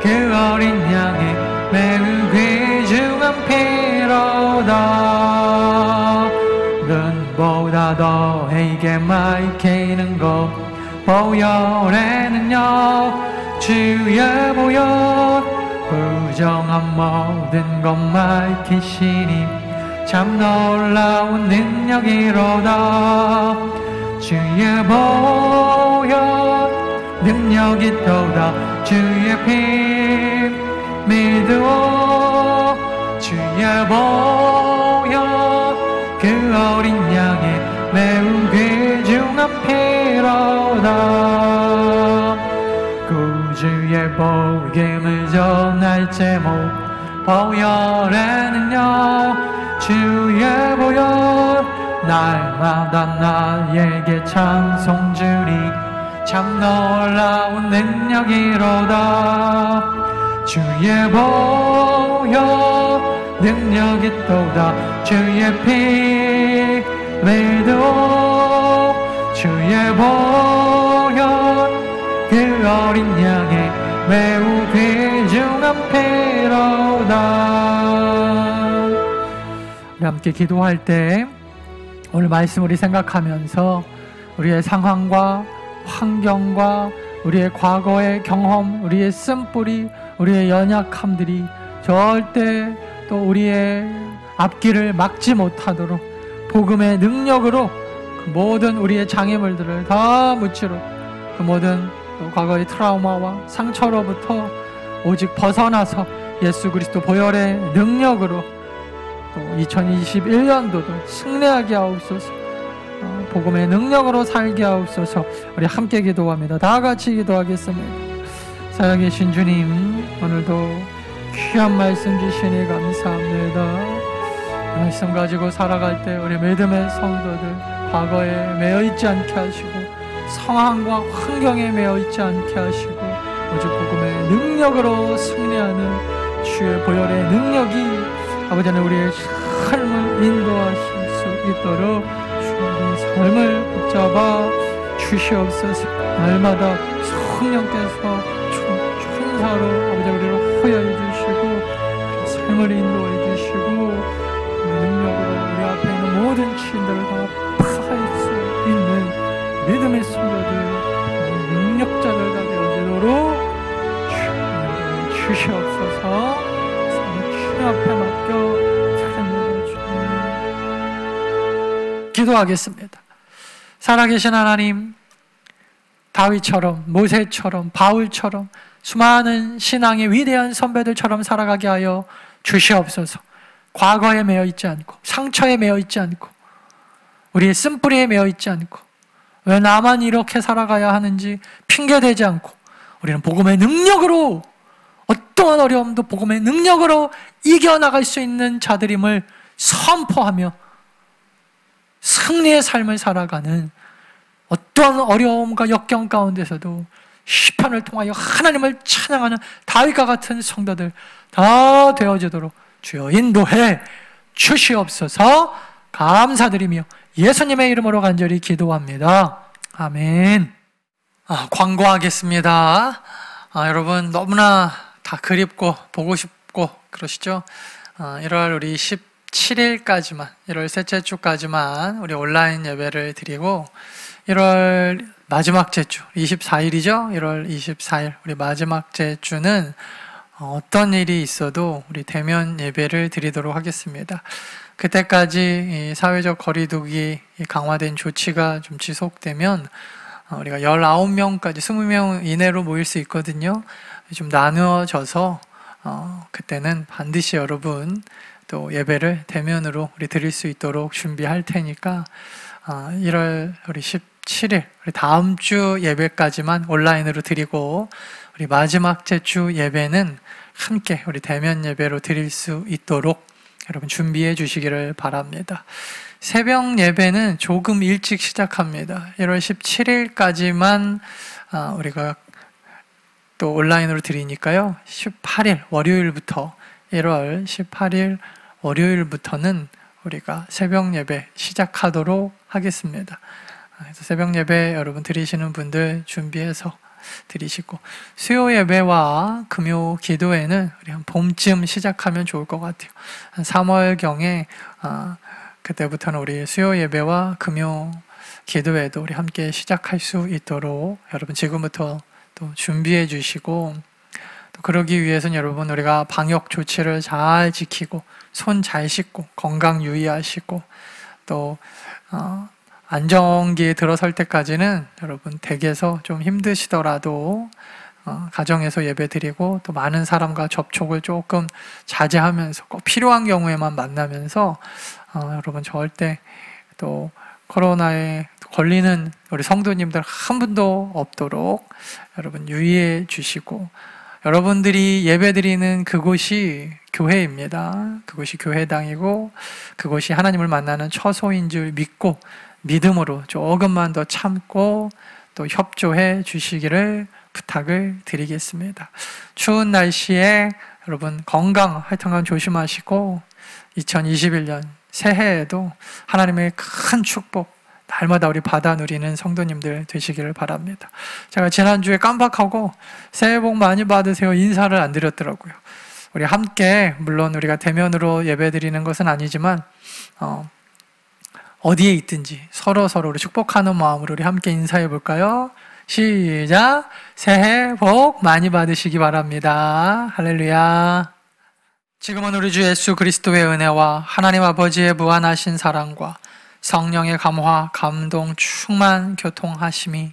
그 어린 양의 매우 귀중한 피로다. 눈보다 너에게 밝히는 것 보혈의 능력 주의 보혈 부정한 모든 것 밝히시니 참 놀라운 능력이로다. 주의 보혈 능력이 또다. 주의 피 믿어 주의 보혈 그 어린 양의 매우 귀중한 피로다. 구주의 복음을 전할 제목 보혈의 능력 주의 보혈 날마다 나에게 찬송 주리 참 놀라운 능력이로다. 주의 보혈 능력이 또다. 주의 피 믿어 주의 보혈 그 어린 양의 매우 귀중한 피로다. 우리 함께 기도할 때 오늘 말씀 우리 생각하면서 우리의 상황과 환경과 우리의 과거의 경험, 우리의 쓴뿌리, 우리의 연약함들이 절대 또 우리의 앞길을 막지 못하도록 복음의 능력으로 그 모든 우리의 장애물들을 다 무찌르고 그 모든 과거의 트라우마와 상처로부터 오직 벗어나서 예수 그리스도 보혈의 능력으로 또 2021년도도 승리하게 하옵소서. 복음의 능력으로 살게 하옵소서. 우리 함께 기도합니다. 다 같이 기도하겠습니다. 살아계신 주님, 오늘도 귀한 말씀 주시니 감사합니다. 말씀 가지고 살아갈 때 우리 믿음의 성도들 과거에 매여있지 않게 하시고 상황과 환경에 매여있지 않게 하시고 오직 복음의 능력으로 승리하는 주의 보혈의 능력이 아버지 하나님 우리의 삶을 인도하실 수 있도록 주의 삶을 붙잡아 주시옵소서. 날마다 성령께서 천사로 아버지 우리를 호여해 주시고 삶을 인도해 주시고 능력으로 우리 앞에 있는 모든 치인들을 다 파할 수 있는 믿음의 성도들 능력자들 다 되어지도록 주시옵소서. 주님 앞에 맡겨 기도하겠습니다. 살아계신 하나님, 다윗처럼 모세처럼 바울처럼 수많은 신앙의 위대한 선배들처럼 살아가게 하여 주시옵소서. 과거에 매여 있지 않고 상처에 매여 있지 않고 우리의 쓴뿌리에 매여 있지 않고 왜 나만 이렇게 살아가야 하는지 핑계대지 않고 우리는 복음의 능력으로 어떠한 어려움도 복음의 능력으로 이겨나갈 수 있는 자들임을 선포하며 승리의 삶을 살아가는, 어떠한 어려움과 역경 가운데서도 시편을 통하여 하나님을 찬양하는 다윗과 같은 성도들 다 되어지도록 주여 인도해 주시옵소서. 감사드리며 예수님의 이름으로 간절히 기도합니다. 아멘. 광고하겠습니다. 여러분 너무나 다 그립고 보고 싶고 그러시죠? 1월 우리 17일까지만, 1월 셋째 주까지만 우리 온라인 예배를 드리고, 1월 마지막 제주 24일이죠? 1월 24일 우리 마지막 제주는 어떤 일이 있어도 우리 대면 예배를 드리도록 하겠습니다. 그때까지 이 사회적 거리두기 강화된 조치가 좀 지속되면 우리가 19명까지 20명 이내로 모일 수 있거든요. 좀 나누어져서 그때는 반드시 여러분 또 예배를 대면으로 우리 드릴 수 있도록 준비할 테니까 1월 우리 17일 우리 다음 주 예배까지만 온라인으로 드리고, 우리 마지막 제주 예배는 함께 우리 대면 예배로 드릴 수 있도록 여러분 준비해 주시기를 바랍니다. 새벽 예배는 조금 일찍 시작합니다. 1월 17일까지만 우리가 또 온라인으로 드리니까요. 18일 월요일부터 1월 18일 월요일부터는 우리가 새벽 예배 시작하도록 하겠습니다. 그래서 새벽 예배 여러분 드리시는 분들 준비해서 드리시고, 수요 예배와 금요 기도회는 우리 한 봄쯤 시작하면 좋을 것 같아요. 한 3월경에 그때부터는 우리 수요 예배와 금요 기도회도 우리 함께 시작할 수 있도록 여러분 지금부터 또 준비해 주시고, 또 그러기 위해서는 여러분 우리가 방역 조치를 잘 지키고 손 잘 씻고 건강 유의하시고, 또 안정기에 들어설 때까지는 여러분 댁에서 좀 힘드시더라도 가정에서 예배드리고, 또 많은 사람과 접촉을 조금 자제하면서 꼭 필요한 경우에만 만나면서 여러분 절대 또 코로나에 걸리는 우리 성도님들 한 분도 없도록 여러분 유의해 주시고, 여러분들이 예배드리는 그곳이 교회입니다. 그곳이 교회당이고 그곳이 하나님을 만나는 처소인 줄 믿고 믿음으로 조금만 더 참고 또 협조해 주시기를 부탁을 드리겠습니다. 추운 날씨에 여러분 건강 하여튼간 조심하시고 2021년 새해에도 하나님의 큰 축복 날마다 우리 받아 누리는 성도님들 되시기를 바랍니다. 제가 지난주에 깜빡하고 새해 복 많이 받으세요 인사를 안 드렸더라고요. 우리 함께, 물론 우리가 대면으로 예배 드리는 것은 아니지만 어디에 있든지 서로 우리 축복하는 마음으로 우리 함께 인사해 볼까요? 시작! 새해 복 많이 받으시기 바랍니다. 할렐루야. 지금은 우리 주 예수 그리스도의 은혜와 하나님 아버지의 무한하신 사랑과 성령의 감화, 감동, 충만 교통하심이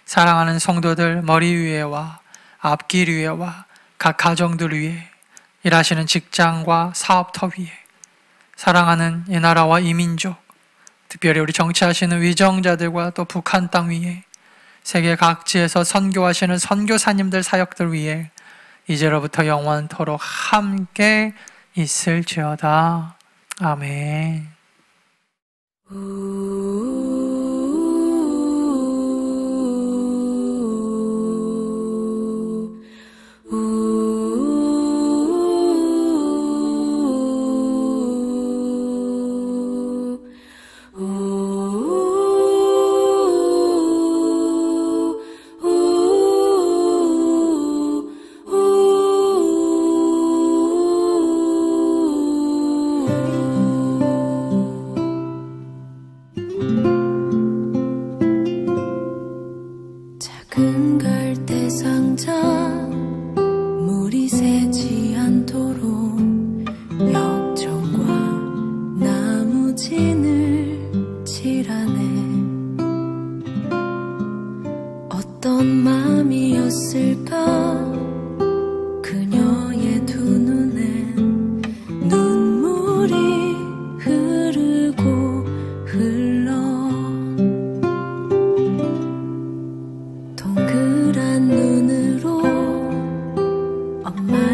사랑하는 성도들 머리 위에와 앞길 위에와 각 가정들 위에, 일하시는 직장과 사업터 위에, 사랑하는 이 나라와 이 민족, 특별히 우리 정치하시는 위정자들과 또 북한 땅 위에, 세계 각지에서 선교하시는 선교사님들 사역들 위에 이제로부터 영원토록 함께 있을지어다. 아멘. 동그란 눈으로 엄마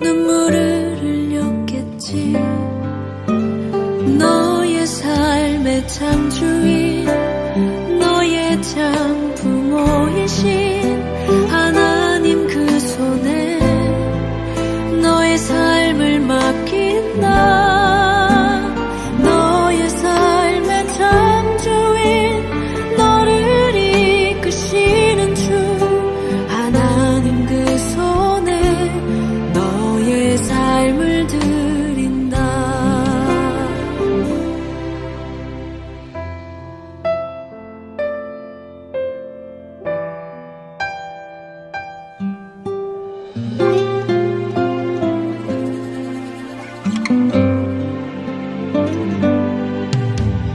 눈물을 흘렸겠지. 너의 삶의 창조인, 너의 참 부모이신 하나님 그 손에 너의 삶을 맡긴다. 너의 삶의 창조인, 너를 이끄시는 주 하나님 그 손에 너의 삶을 드린다.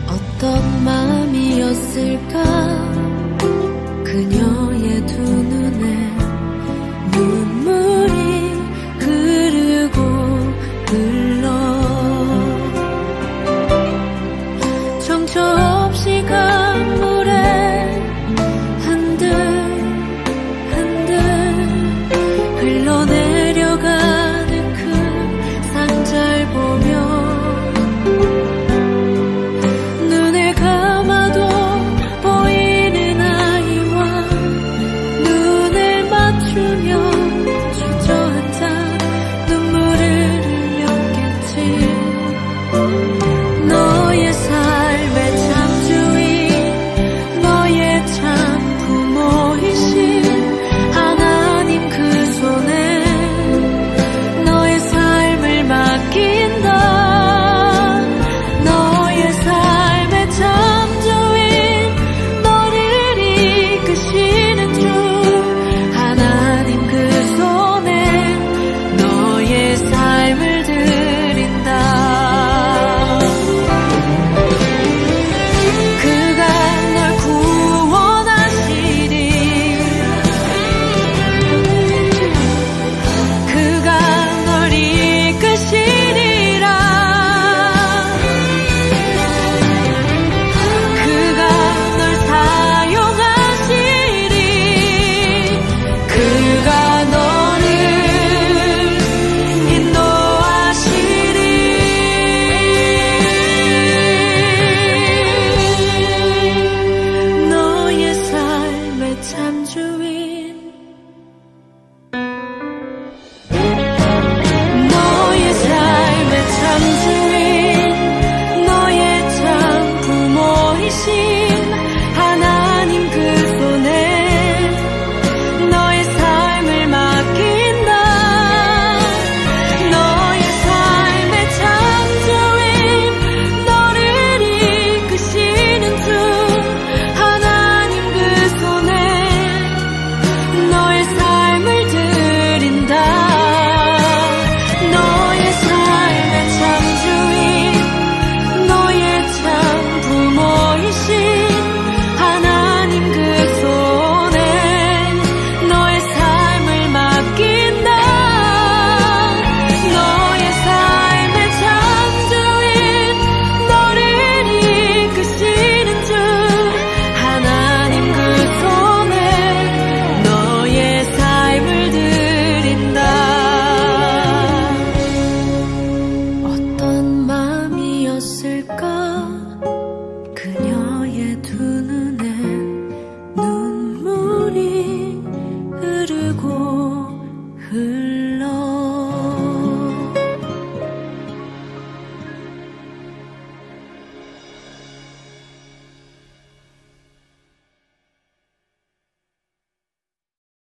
어떤 마음이었을까 그녀의 두 눈에 눈물이 흐르고 흘러 정처 없이 강물에 한들 한들 흘러내려가는 그 상자를 보며 눈을 감아도 보이는 아이와 눈을 맞추며 주저앉아 눈물을 흘렸겠지. 너의 삶의 창조인, 너의 참 부모이신 하나님 그 손에 너의 삶을 맡긴다. 너의 삶의 창조인, 너를 이끄시는 주 하나님 그 손에 너의 삶을 드린다. 그가 널 구원하시리. 그가 널 이끄시리라. 그가 널 사용하시리. 그가 너를 인도하시리. 너의 삶의 창조인, 너의 삶의 창조인, 너의 참 부모이신 하나님 그 손에 너의 삶을 맡긴다. 너의 삶의 창조인, 너를 이끄시는 주 하나님 그 손에 너의 삶을 드린다. 너의 삶의 창조인, 너의 참 부모이신 하나님 그 손에 너의 삶을 맡긴다. 너의 삶의 창조인, 너를 이끄시는 주 하나님 그 손에 너의 삶을 드린다. 어떤 마음이었을까 그녀의 두 눈에 눈물이 흐르고 흘러